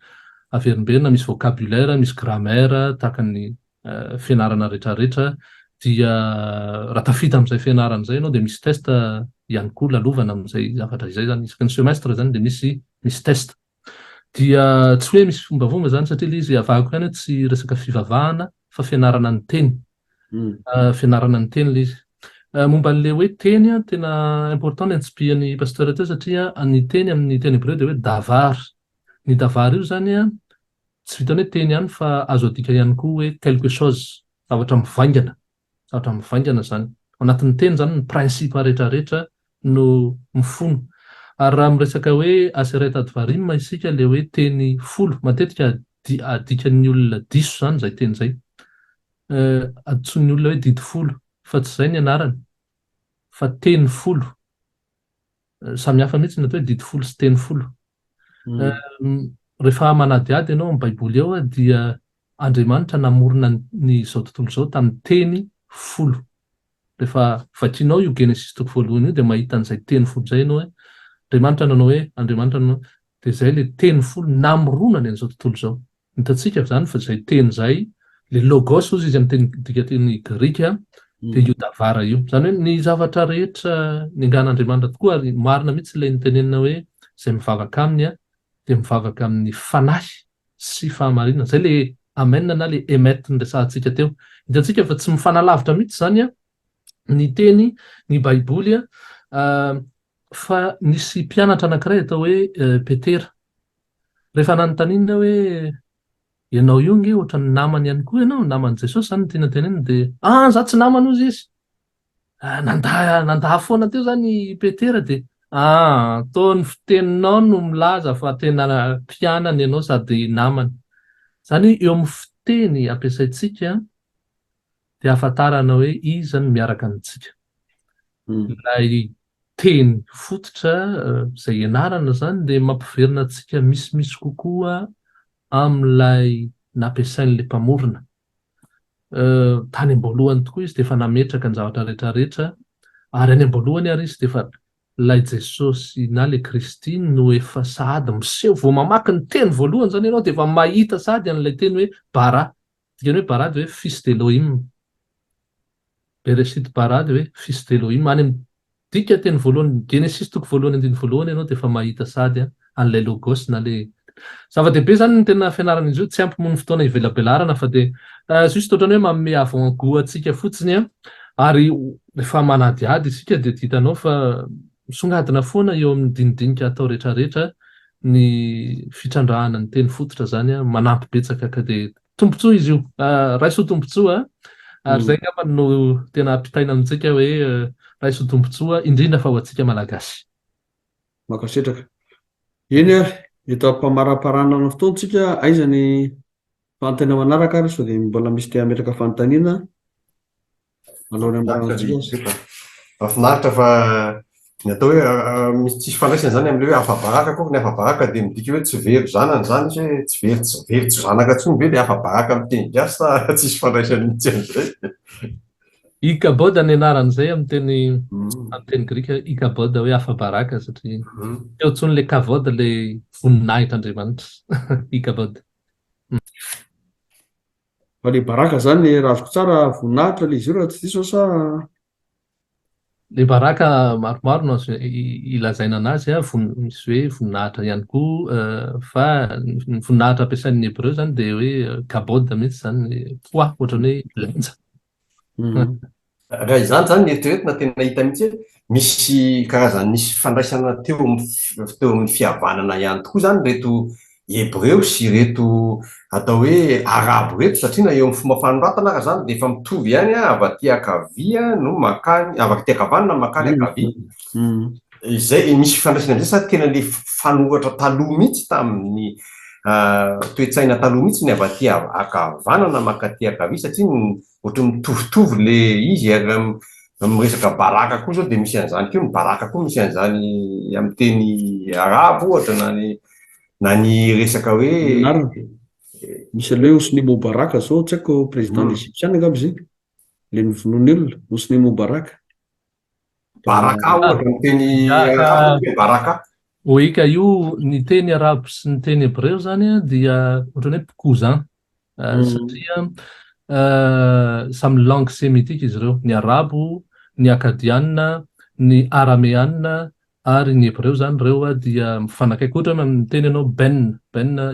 averimberina, misy vocabulaire, misy grammaire tahaka ny fianarana rehetrarehetra. Dia raha tafita amin'izay fianarana izay ianao dia misy test ihany koa lalovana amin'izay zavatra izay zany. Isaky ny semestre zany dia misy test. Dia tsy hoe misy fombafomba zany satria ilay izy avahako ihany hoe tsy resaka fivavahana fa fianarana ny teny. Fianarana ny teny ilay izy. Momba an'ilay hoe teny tena important ny antsipihan'ny pasteur teo satria ny teny amin'ny teny hébreu dia hoe davar. Ny davar io zany tsy vitan'ny hoe teny ihany fa azo adika ihany koa hoe quelque chose, zavatra mivaingana. Zavatra mivaingana zany. Ao anatin'ny teny zany ny principe rehetrarehetra no mifono. Ary raha miresaka hoe aseret advarim isika ilay hoe teny folo, matetika adikan'ny olona diso zany izay teny izay. Antsoin'ny olona hoe didy folo, fa tsy izay ny anarany, fa teny folo. Samy hafa mihitsy ny atao hoe didy folo sy teny folo. Rehefa manadiady ianao amin'ny baiboly ao dia Andriamanitra namorona izao tontolo izao tamin'ny teny folo. Rehefa vakianao io Genesis toko voalohany io dia mahita an'izay teny folo izay ianao hoe Andriamanitra nanao hoe Andriamanitra nanao dia izay ilay teny folo namoronany an'izao tontolo izao. Hitantsika zany fa izay teny izay, ilay logos ozy izy amin'ny teny grika dia io davara io. Zany hoe ny zavatra rehetra niangan'Andriamanitra tokoa ary marina mihitsy ilay nitenenina hoe izay mivavaka aminy dia mivavaka amin'ny fanahy sy fahamarinana. Izay ilay amen na ilay emet niresahantsika teo. Hitantsika fa tsy mifanalavitra mihitsy zany ny teny, ny baiboly fa nisy mpianatra anankiray atao hoe Petera. Rehefa nanontaniana hoe ianao io nge ohatran'ny namany ihany koa ianao, naman'i Jesosy zany tiana tenenina dia za tsy namany ozy izy. Nandaha foana teo zany Petera dia toa ny fiteninao no milaza fa tena mpianany ianao sady namany. Zany eo amin'ny fiteny ampiasaintsika dia ahafantarana hoe iza no miaraka amintsika. Ilay teny fototra izay ianarana zany dia mampiverina antsika misimisy kokoa amin'ilay nampiasain'ilay mpamorona. Tany am-boalohany tokoa izy dia efa nametraka ny zavatra rehetrarehetra, ary any am-boalohany ary izy dia efa ilay Jesosy na ilay Kristy no efa sady miseho. Vao mamaky ny teny voalohany zany ianao dia efa mahita sady an'ilay teny hoe bara. Dikany hoe bara dia hoe fils d'Elohim. Bereshit bara dia hoe fils d'Elohim. Any amin'ny dika teny voalohany Genesis toko voalohany andiny voalohany ianao dia efa mahita sady an'ilay logos na ilay zava-dehibe zany ny tena fianarana izy io. Tsy ampy-mony fotoana ivelabelarana fa dia juste ohatrany hoe manome avant-goût antsika fotsiny ary rehefa manadiady isika dia hitanao fa misongadina foana eo amin'ny dinidinika atao rehetrarehetra ny fitrandrahana ny teny fototra zany manampy betsaka ka dia tombontsoa izy io. Raisoa tombontsoa ary izay ngamba no tena ampitaina amintsika hoe raisoa tombontsoa indrindra fa ho antsika malagasy. Mankasitraka. Eny ary eto ampamaraparanana ny fotoantsika aiza ny fanontaniana manaraka ary sao dia mbola misy te hametraka fanontaniana alohan'ny ambarantsika. Mahafinaritra fa ny atao hoe misy tsisy fandraisana zany am'le hoe afa-baraka koa ny afa-baraka de midika hoe tsy very zanany zany hoe tsy very tsy zanaka tsony ve le afa-baraka amin'ny teny gasy sa tsisy fandraisany mihitsy an'izay. Icabod ny anaran'izay amin'ny teny grika icabod hoe afa-baraka satria eo ntsony le cavod le voninahitran'Andriamanitra icabod. fa le baraka zany raha azoko tsara voninahitra le izy io raha tsy diso sa Le baraka maromaro no azo ilazaina anazy misy hoe voninahitra ihany koa fa ny voninahitra ampiasain'ny hebreo zany de hoe kabod mihitsy zany poa ohatrany hoe lanja. Raha izany zany eritreretina tena hita mihitsy misy karazany misy fandraisana teo amin'ny fihavanana ihany tokoa zany reto hebreo sy reto atao hoe arabo reto satria na eo amin'ny fomba fanoratana raha zany de efa mitovy ihany avy aty ankavia no makany avy aty ankavanana makany ankavia. Izay misy fifandraisana am'izay sa tena le fanoratra taloha mihitsy tamin'ny toe-tsaina taloha mihitsy ny avy aty ankavanana makaty ankavia satria ohatry mitovitovy le izy amin'ny resaka baraka koa zao de misy an'izany keo ny baraka koa misy an'izany amin'ny teny arabo ohatra na ny resaka hoe misy aloha Hosni Moubaraka zao tsy haiko président egyptienne angamba izy le novonoiny olona Hosni Moubaraka baraka ohatra ny teny arabo baraka. Oika io ny teny arabo sy ny teny hebreo zany dia ohatrany hoe cousin satria samy langue sémitique izy ireo, ny arabo, ny akadiana, ny araméana ary ny hebreo zany reo dia mifanakaiky ohatra amin'ny teny anao ben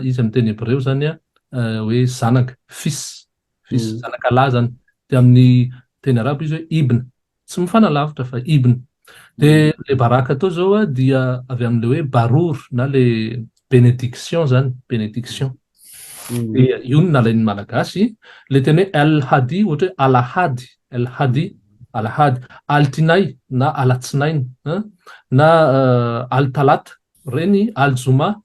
izy amin'ny teny hebreo zany hoe zanaka fils zanaka lahy zany, de amin'ny teny arabo izy hoe ibn, tsy mifanalavitra fa ibn. De le baraka atao zao dia avy amin'le hoe barour na le bénédiction zany, bénédiction. De io no nalain'ny malagasy le teny hoe el hadi ohatra hoe alahady, el hadi, alahady, altinay na alatsinainy na altalata reny, alzoma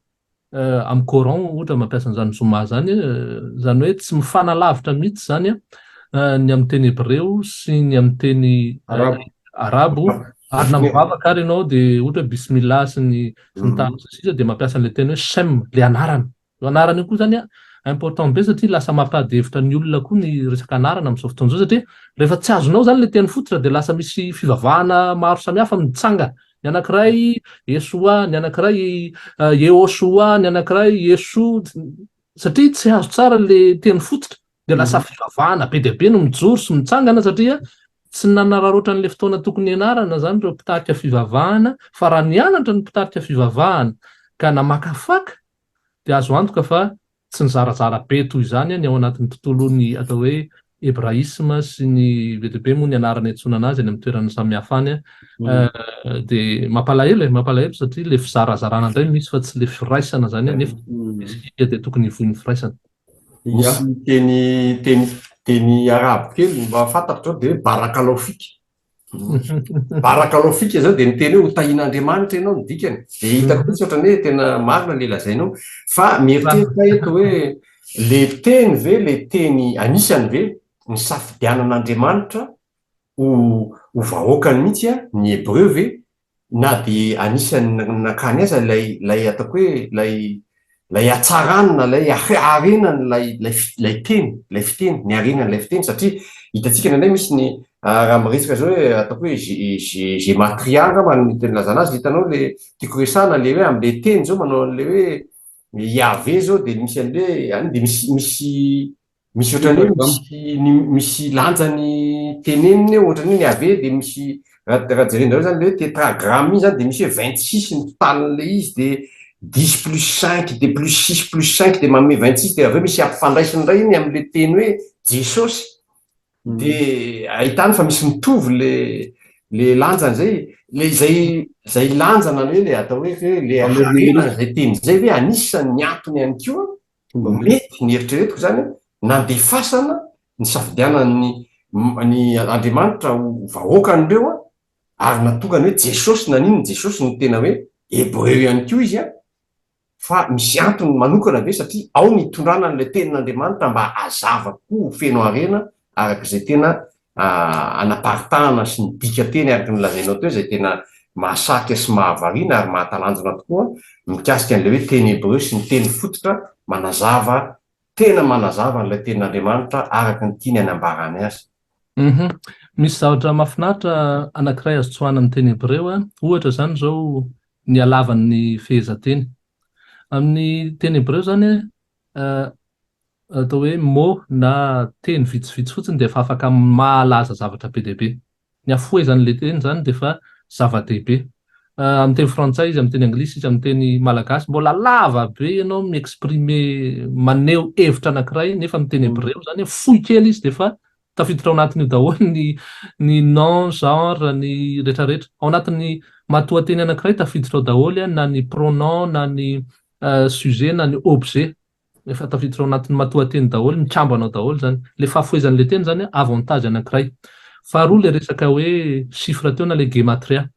amin'ny coran ohatra mampiasa an'izany zoma zany zany hoe tsy mifanalavitra mihitsy zany ny amin'ny teny hebreo sy ny amin'ny teny arabo. Ary na mivavaka ary ianao de ohatra hoe bismillah sy ny sisa de mampiasa an'le teny hoe shem, le anarana. Io anarana io koa zany important be satria lasa mampahady hevitra ny olona koa ny resaka anarana amin'izao fotoana izao satria rehefa tsy azonao zany le teny fototra de lasa misy fivavahana maro samihafa mitsanga. Ny anankiray Yesoa, ny anankiray Yehoshua, ny anankiray Yesu, satria tsy azo tsara le teny fototra de lasa fivavahana be dia be no mijoro sy mitsangana satria tsy nanararoatra n'le fotoana tokony ianarana zany reo mpitarika fivavahana, fa raha nianatra ny mpitarika fivavahana ka namakafaka de azo antoka fa tsy nizarazara be toy izany ny ao anatin'ny tontolon'ny atao hoe hebraisme sy ny VDB moa ny anarana antsoina anazy any amin'ny toerana samihafa any de mampalahelo satria le fizarazarana indray misy fa tsy le firaisana zany nefa de tokony hivohy ny firaisana. Misy teny arabo kely mba fantatro zao de hoe barakalofika. Barakalofika zao de ny teny hoe hotahin'Andriamanitra ianao ny dikany de hitako mihitsy ohatrany hoe tena marina le lazainao fa mieritreritana eto hoe le teny ve le teny anisany ve ny safidianan'Andriamanitra ho vahoakany mihitsy ny hebreo ve na de anisany nakany aza lay ataoko hoe lay atsaranana lay arenany lay teny lay fiteny ny arenany lay fiteny satria hitatsika indray misy ny raha miresaka zao hoe ataoko hoe gematria angamba ny teny lazana azy hitanao le tiako resana le hoe am'le teny zao manao an'le hoe Yahvé zao de misy an'le any de misy ohatrany hoe misy lanjany teneniny ohatrany hoe Yahvé de misy raha jerenareo zany le tétragramme zany de misy hoe 26 ny totalin'le izy de 10 plus 5 de plus 6 plus 5 de manome 26 de aveo misy ampifandraisiny ray iny am'le teny hoe Jesosy de ahitany fa misy mitovy le lanjany zay le zay lanjana hoe le atao hoe le arenana zay teny zay hoe anisany ny antony ihany koa mety ny eritreretiko zany nandefasana ny safidianany ny Andriamanitra ho vahoakany reo ary natokany hoe Jesosy nanino Jesosy no tena hoe hebreo ihany koa izy fa misy antony manokana be satria ao ny itondrana an'le tenin'Andriamanitra mba hazavako feno arena arak'izay tena anaparitahana sy ny dika teny araky ny lazainao teo zay tena mahasaka sy mahavariana ary mahatalanjona tokoa mikasika an'ilay hoe teny hebreo sy ny teny fototra tena manazava n'ilay tenin'Andriamanitra araka ny tiany anambarany azy. Misy zavatra mahafinaritra anankiray azo tsoahana amin'ny teny hebreo ohatra zany zao ny alavan'ny fehezanteny amin'ny teny hebreo zany atao hoe mo na teny vitsivitsy fotsiny dia efa afaka mahalaza zavatra be dehibe. Ny afoezan'le teny zany dia efa zava-dehibe. Amin'ny teny frantsay izy, amin'ny teny anglisy izy, amin'ny teny malagasy mbola lava be ianao mi-exprimer maneho hevitra anankiray, nefa amin'ny teny hebreo zany fohy kely izy dia efa tafiditra ao anatin'io daholo ny nom, genre, ny rehetrarehetra. Ao anatin'ny matoan-teny anankiray tafiditra ao daholo na ny pronom, na ny sujet, na ny objet. Efa tafiditra ao anatin'ny matoan-teny daholo, mikambana ao daholo zany. Le fahafoezan'le teny zany avantage anankiray. Faharoa le resaka hoe chiffre teo na le gematria.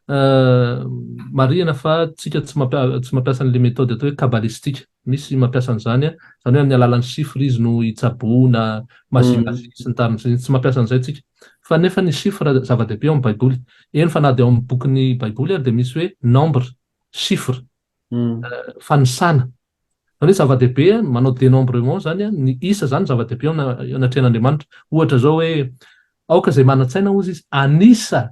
Marihana fa tsika tsy mampiasa an'le méthode atao hoe kabalistika. Misy mampiasa an'izany zany hoe amin'ny alalan'ny chiffre izy no hitsaboana masinasy sy ny tariny, tsy mampiasa an'izay tsika. Fa nefa ny chiffre zava-dehibe ao amin'ny baiboly. Eny fa na dia ao amin'ny bokin'ny baiboly ary dia misy hoe nombre, chiffre, fanisana. Zany hoe zava-dehibe manao dénombrement zany ny isa zany zava-dehibe ao anatrehan'Andriamanitra. Ohatra zao hoe aoka izay manan-tsaina ozy izy anisa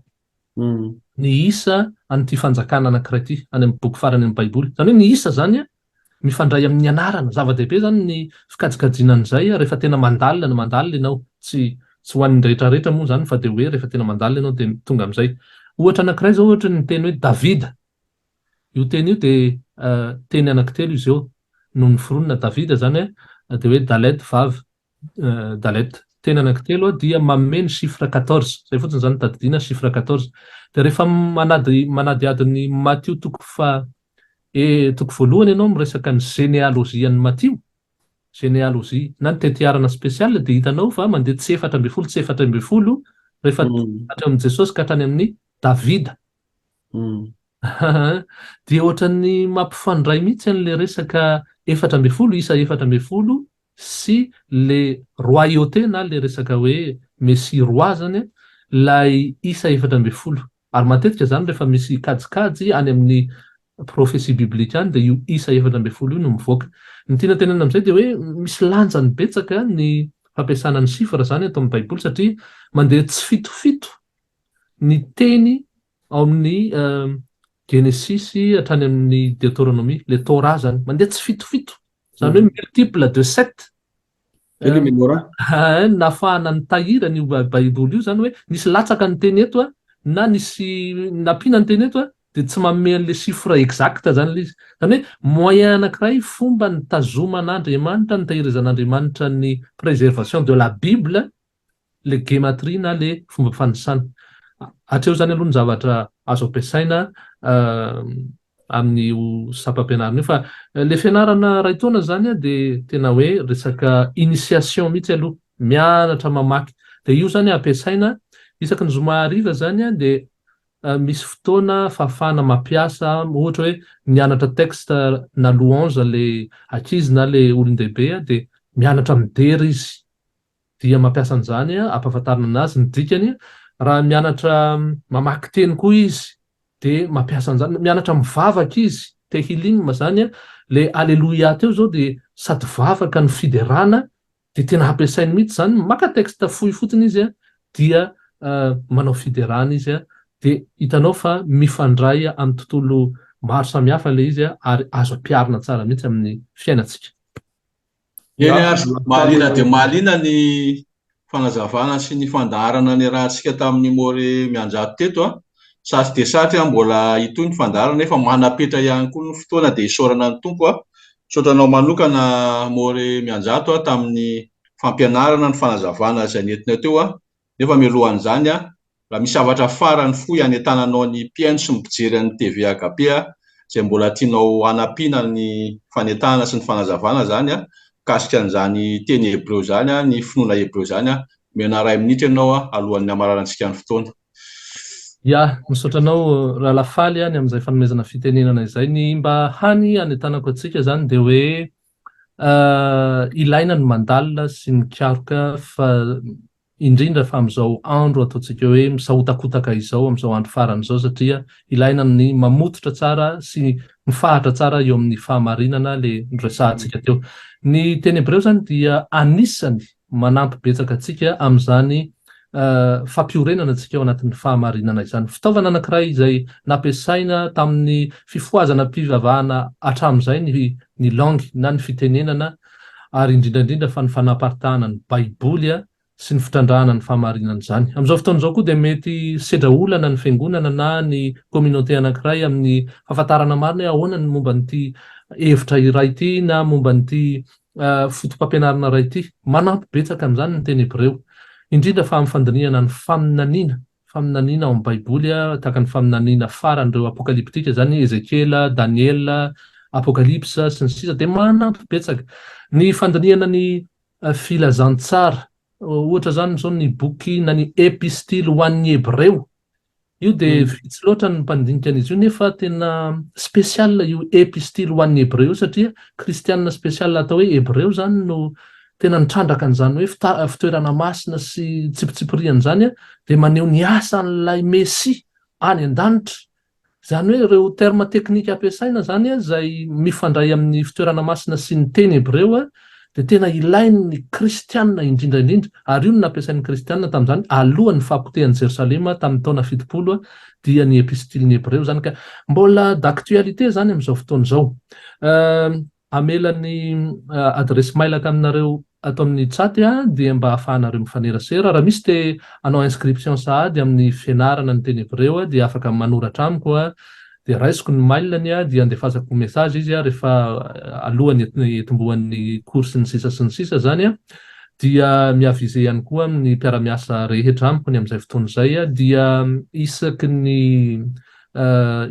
ny isa an'ity fanjakana anankiray ity any amin'ny boky farany amin'ny baiboly. Zany hoe ny isa zany mifandray amin'ny anarana. Zava-dehibe zany ny fikajikajinan'izay rehefa tena mandalina ianao. Tsy ho an'ny rehetrarehetra moa zany fa dia hoe rehefa tena mandalina ianao dia tonga amin'izay. Ohatra anankiray zao ohatra ny teny hoe Davida. Io teny io dia teny anankitelo izy eo. No ny foronina Davida zany dia hoe Dalet Vav Dalet. Teny anankitelo dia manome ny chiffre 14. Zay fotsiny zany tadidiana chiffre 14. Dia rehefa manady adiny Matthieu toko voalohany ianao miresaka ny généalogie-n'ny Matthieu, généalogie na ny tetiarana spesialy dia hitanao fa mandeha tsy 400 rehefa hatreo amin'ny Jesosy ka hatrany amin'ny Davida. Dia ohatran'ny mampifandray mihitsy an'le resaka 400, isa 400 sy le royauté na le resaka hoe messie roi zany lay isa 400. Ary matetika zany rehefa misy kajikajy any amin'ny profesia biblika any dia io isa 400 io no mivoaka. Ny tiana tenena amin'izay dia hoe misy lanjany betsaka ny fampiasana ny chiffre zany atao amin'ny baiboly satria mandeha tsy fitofito ny teny ao amin'ny Genesis hatrany amin'ny Deutéronomie, le Torah zany mandeha tsy fitofito. Zany hoe multiple de 7. Nafahana ny tahirany io baiboly io zany hoe nisy latsaka ny teny eto na nisy nampiana ny teny eto dia tsy manome an'le chiffre exact zany izy. Zany hoe moyen anankiray fomba ny tazoman'Andriamanitra, ny tahirizan'Andriamanitra ny préservation de la Bible, le gematria na le fomba fanisana. Hatreo zany aloha ny zavatra azo ampiasaina amin'ny sapam-pianarana io. Fa le fianarana ray taona zany dia tena hoe resaka initiation mihitsy aloha, mianatra mamaky. Dia io zany ampiasaina isaky ny zoma hariva zany dia misy fotoana fahafahana mampiasa ohatra hoe mianatra texte na louange le ankizy na le olon-dehibe dia mianatra midery izy dia mampiasa an'izany ampahafantarina anazy ny dikany. Raha mianatra mamaky teny koa izy dia mampiasa an'izany. Mianatra mivavaka izy tehilim zany le alleluia teo zao dia sady vavaka ny fiderana dia tena ampiasainy mihitsy zany. Maka texte fohy fotsiny izy dia manao fiderana izy dia hitanao fa mifandray amin'ny tontolo maro samihafa le izy ary azo ampiarina tsara mihitsy amin'ny fiainantsika. Mahaliana dia mahaliana ny fanazavana sy ny fandaharana ny rahantsika tamin'ny Mory Mianjato teto sasy dia sasy mbola itoy ny fandaharana nefa manapetra ihany koa ny fotoana dia isaorana ny tompo saotranao manokana Mory Mianjato tamin'ny fampianarana ny fanazavana izay nentinao teo nefa mialohan'izany raha misy zavatra farany fohy hanetananao ny mpiaino sy mijery ny TV AKP izay mbola tianao hanampiana ny fanetahana sy ny fanazavana zany kasika an'izany teny hebreo zany ny finoana hebreo zany mena 2 minitra ianao alohan'ny amararantsika ny fotoana. Misaotra anao raha lafaly ny amin'izay fanomezana fitenenana izay. Ny mba hany hanetanako antsika zany dia hoe ilaina ny mandalina sy mikaroka fa indrindra fa am'izao andro ataontsika hoe misahotakotaka izao am'izao andro farany izao satria ilaina ny mamototra tsara sy mifahatra tsara eo amin'ny fahamarinana le noresahantsika teo. Ny teny hebreo zany dia anisany manampy betsaka antsika am'izany fampiorenana antsika ao anatin'ny fahamarinana izany. Fitaovana anankiray izay nampiasaina tamin'ny fifoazana mpivavahana hatramin'izay ny langue na ny fitenenana ary indrindrandrindra fa ny fanamparitahana ny baiboly sy ny fitrandrahana ny fahamarinana izany. Amin'izao fotoana izao koa dia mety sedra olana ny fiangonana na ny communauté anankiray amin'ny fahafantarana marina hoe ahoana ny momba n'ity hevitra iray ity na momba n'ity fotom-pampianarana iray ity. Manampy betsaka amin'izany ny teny hebreo, indrindra fa amin'ny fandinihana ny faminaniana ao amin'ny baiboly tahaka ny faminaniana faran'ireo apokaliptika zany Ezekela, Daniela, apokalipsa sy ny sisa dia manampy betsaka. Ny fandinihana ny filazantsara ohatra zany zao ny boky na ny epistily ho an'ny hebreo, io dia vitsy loatra ny mpandinika an'izy io nefa tena spesial io epistily ho an'ny hebreo satria kristianina spesial atao hoe hebreo zany no tena nitrandraka an'izany hoe fitoerana masina sy tsipitsipirian'izany dia maneho ny asan'ilay Messia any an-danitra. Zany hoe ireo terma teknika ampiasaina zany izay mifandray amin'ny fitoerana masina sy ny teny hebreo dia tena ilain'ny kristianina indrindraindrindra, ary io no nampiasain'ny kristianina tamin'izany alohan'ny fahapotehan'i Jerosalema tamin'ny taona 70 dia ny epistiliny hebreo zany. Ka mbola d'actualité zany amin'izao fotoana izao. Amela ny adresy mailaka aminareo ato amin'ny chat dia mba ahafahanareo mifanerasera. Raha misy dia anao inscription sahady amin'ny fianarana ny teny hebreo dia afaka manoratra amiko dia raisiko ny mailany dia andefasako message izy rehefa alohan'ny etombohan'ny cours ny sisa sy ny sisa zany dia miavize ihany koa amin'ny mpiara-miasa rehetra amiko ny amin'izay fotoana izay dia isaky ny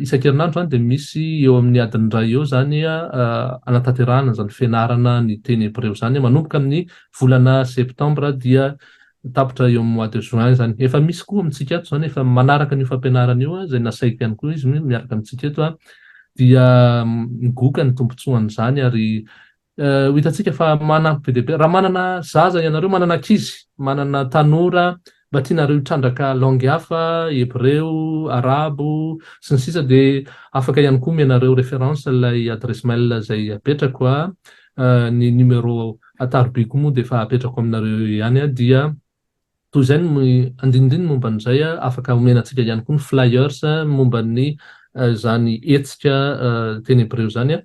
isan-kerinandro zany dia misy eo amin'ny adiny iray eo zany anatanterahana zany fianarana ny teny hebreo zany manomboka amin'ny volana septambra dia tapitra eo amin'ny mois de juin zany. Efa misy koa amintsika eto zany efa manaraka ny fampianarana io izay nasaiko ihany koa izy miaraka amintsika eto dia migoka ny tombotsoany zany ary ho hitantsika fa manampy be dia be. Raha manana zaza ianareo, manana ankizy, manana tanora mba tianareo hitrandraka langue hafa, hebreo, arabo sy ny sisa dia afaka ihany koa mianareo référence ilay adresse mail izay apetrako ny numéro atarobiko moa dia efa apetrako aminareo ihany dia toy izay ny andinindiny momba an'izay afaka omenantsika ihany koa ny flyers momba ny zany hetsika teny hebreo zany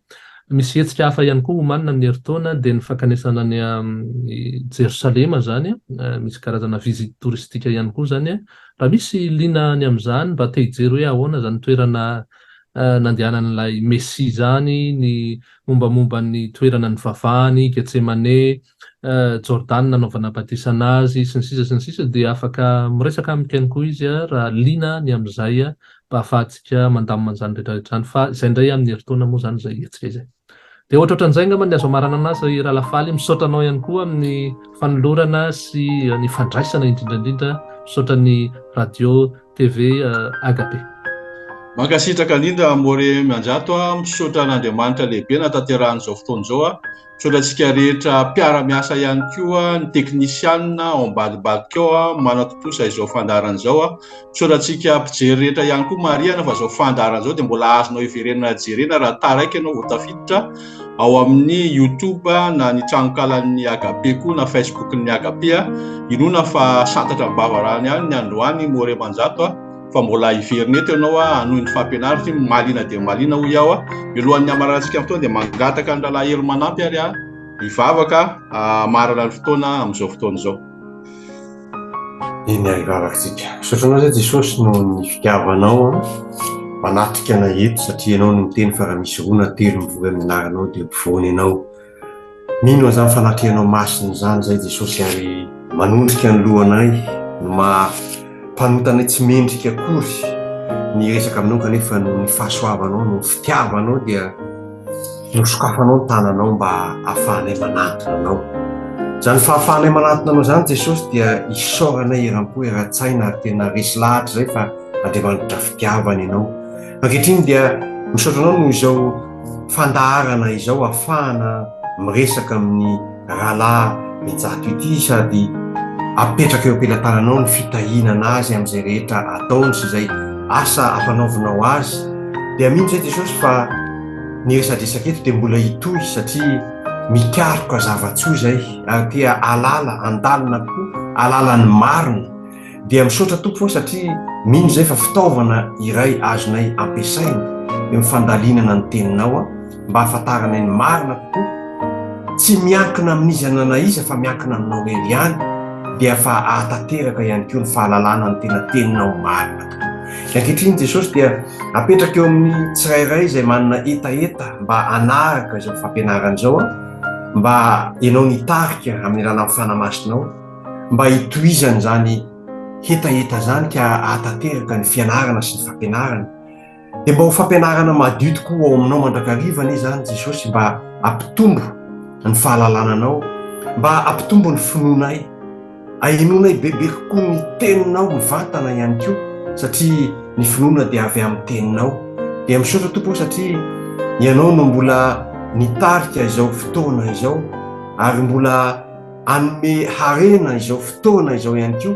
misy hetsika hafa ihany koa homanina amin'ny heritaona dia ny fankanesana ny Jerosalema zany misy karazana visite touristique ihany koa zany raha misy liana ny amin'izany mba te hijery hoe ahoana zany toerana nandehanan'ilay Messia zany, ny mombamomba ny toerana ny vavahany Getsemane, Jordan nanaovana batisana azy sy ny sisa dia afaka miresaka amiko ihany koa izy raha liana ny amin'izay mba ahafahantsika mandamina an'izany rehetrarehetra fa izay indray amin'ny heritaona moa zany izay hetsika izay. Dia ohatrohatran'izay ngamba ny azo amarana anazy raha lafaly misaotra anao ihany koa amin'ny fanolorana sy ny fandraisana indrindrandrindra misaotra ny radio TV Agape. Mankasitraka indrindra More Manjato misaotra n'Andriamanitra lehibe natanteran'izao fotoana izao misaotra antsika rehetra mpiara-miasa ihany koa ny teknisianina ao ambadibadika ao manatotosa izao fandarana izao misaotra antsika mpijery rehetra ihany koa marihana fa izao fandarana izao dia mbola azonao iverenana jerena raha taraiky ianao vao tafiditra ao amin'ny YouTube na ny tranonkalan'ny Agape koa na Facebook-ny Agape inona fa santatra bavarany ihany ny androany More Manjato fa mbola iverina eto ianao anohy ny fampianarana malina dia malina ho iaho milohan'ny amarantsika fotoana dia mangataka ny rahalahy helo manampy ary hivavaka marana ny fotoana amin'izao fotoana izao. Iny hivavakantsika misaotranao zay Jesosy no ny fitiavanao manatrika ana eto satria ianao no miteny fa raha misy rona telo mivory amin'anaranao dia mpivoany ianao. Mino zany fanatrianao masina zany zay Jesosy ary manondrika ny lohanay no mpanotana tsy mendrika akory ny resaka aminao kanefa no ny fahasoavanao no fitiavanao dia nosokafanao ny tananao mba ahafahanay manatona anao. Zany fahafahanay manatona anao zany Jesosy dia isaoranay eram-po eran-tsaina ary tena resy lahatra zay fa Andriamanitra fitiavana ianao. Ankehitriny dia misaotranao no izao fandaharana izao ahafahana miresaka amin'ny rahalahy mijato ity sady apetraka eo am-pilantaranao ny fitahinana azy amin'izay rehetra ataony sy izay asa ampanaovinao azy dia mino zay Jesosy fa ny resadresaka eto dia mbola hitohy satria mikaroka zava-tsoa zay ary tia alala andalina koa alala ny marina dia misaotra tompo foa satria mino zay fa fitaovana iray azonay ampiasaina eo mifandalinana ny teninao mba hahafantarana ny marina kokoa tsy miankina amin'izy ananaiza fa miankina aminao rery ihany dia fa ahatateraka ihany koa ny fahalalana ny tena teninao marina tokoa. Ankehitriny Jesosy dia apetraka eo amin'ny tsirairay izay manana etaeta mba anaraka izao fampianarana izao mba ianao nitarika amin'ny alalan'ny fanamasinao mba hitohizany zany etaeta zany ka ahatateraka ny fianarana sy ny fampianarana dia mba ho fampianarana madio tokoa ao aminao mandrakarivana izy zany Jesosy mba ampitombo ny fahalalananao mba ampitombo ny finoanay ahenonay bebe kokoa ny teninao mivantana ihany koa satria ny finoana dia avy amin'ny teninao dia misaotra tompo satria ianao no mbola nitarika izao fotoana izao ary mbola anome harena izao fotoana izao ihany koa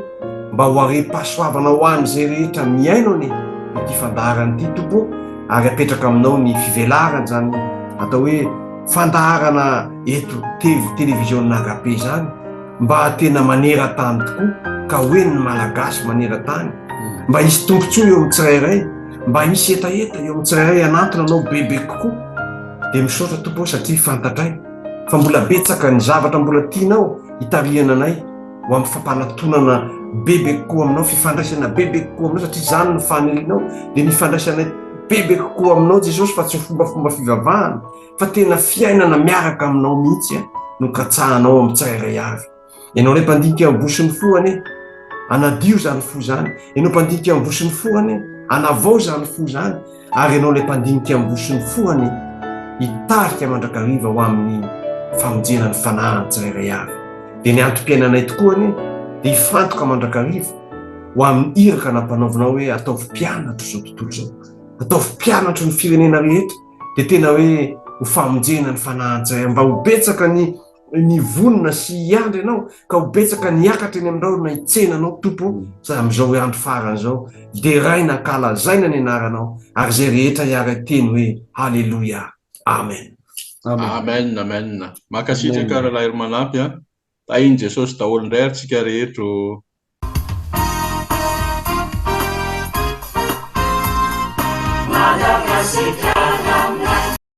mba ho are-pahasoavana ho an'izay rehetra miainao ny ity fandaharana ity tompo ary apetraka aminao ny fivelarana zany atao hoe fandaharana eto televiziona agape zany mba tena manera-tany tokoa ka hoe ny malagasy manera-tany mba hisy tompontsoa eo amin'ny tsirairay mba hisy etaeta eo amin'ny tsirairay anatona anao bebe kokoa dia misaotra tompo satria fantatray fa mbola betsaka ny zavatra mbola tianao hitariana anay ho amin'ny fampanatonana bebe kokoa aminao fifandraisana bebe kokoa aminao satria zany ny fanelinao dia nifandraisanay bebe kokoa aminao Jesosy fa tsy fombafomba fivavahana fa tena fiainana miaraka aminao mihitsy no katsahanao amin'ny tsirairay avy. Ianao ilay mpandinika ambosiny foany anadio zany fo zany, ianao mpandinika ambosiny foany anavao zany fo zany, ary ianao ilay mpandinika ambosiny foany hitarika mandrakariva ho amin'ny famonjena ny fanahany tsirairay avy. Dia ny antom-piainanay tokoa dia hifantoka mandrakariva ho amin'ny iraka nampanaovinao hoe ataovy mpianatra zao tontolo zao, ataovy mpianatra ny firenena rehetra dia tena hoe ho famonjena ny fanahany tsirairay mba ho betsaka ny vonona sy hiandry ianao ka ho betsaka niakatra eny amin'irao na hitsenanao tompo sa amin'izao andro farany izao dia ray nankalazaina ny anaranao ary zay rehetra hiara-teny hoe halleloia amen. Amen. Makasitraka raha lahy manampy tahiny Jesosy daholo indray ary tsika rehetro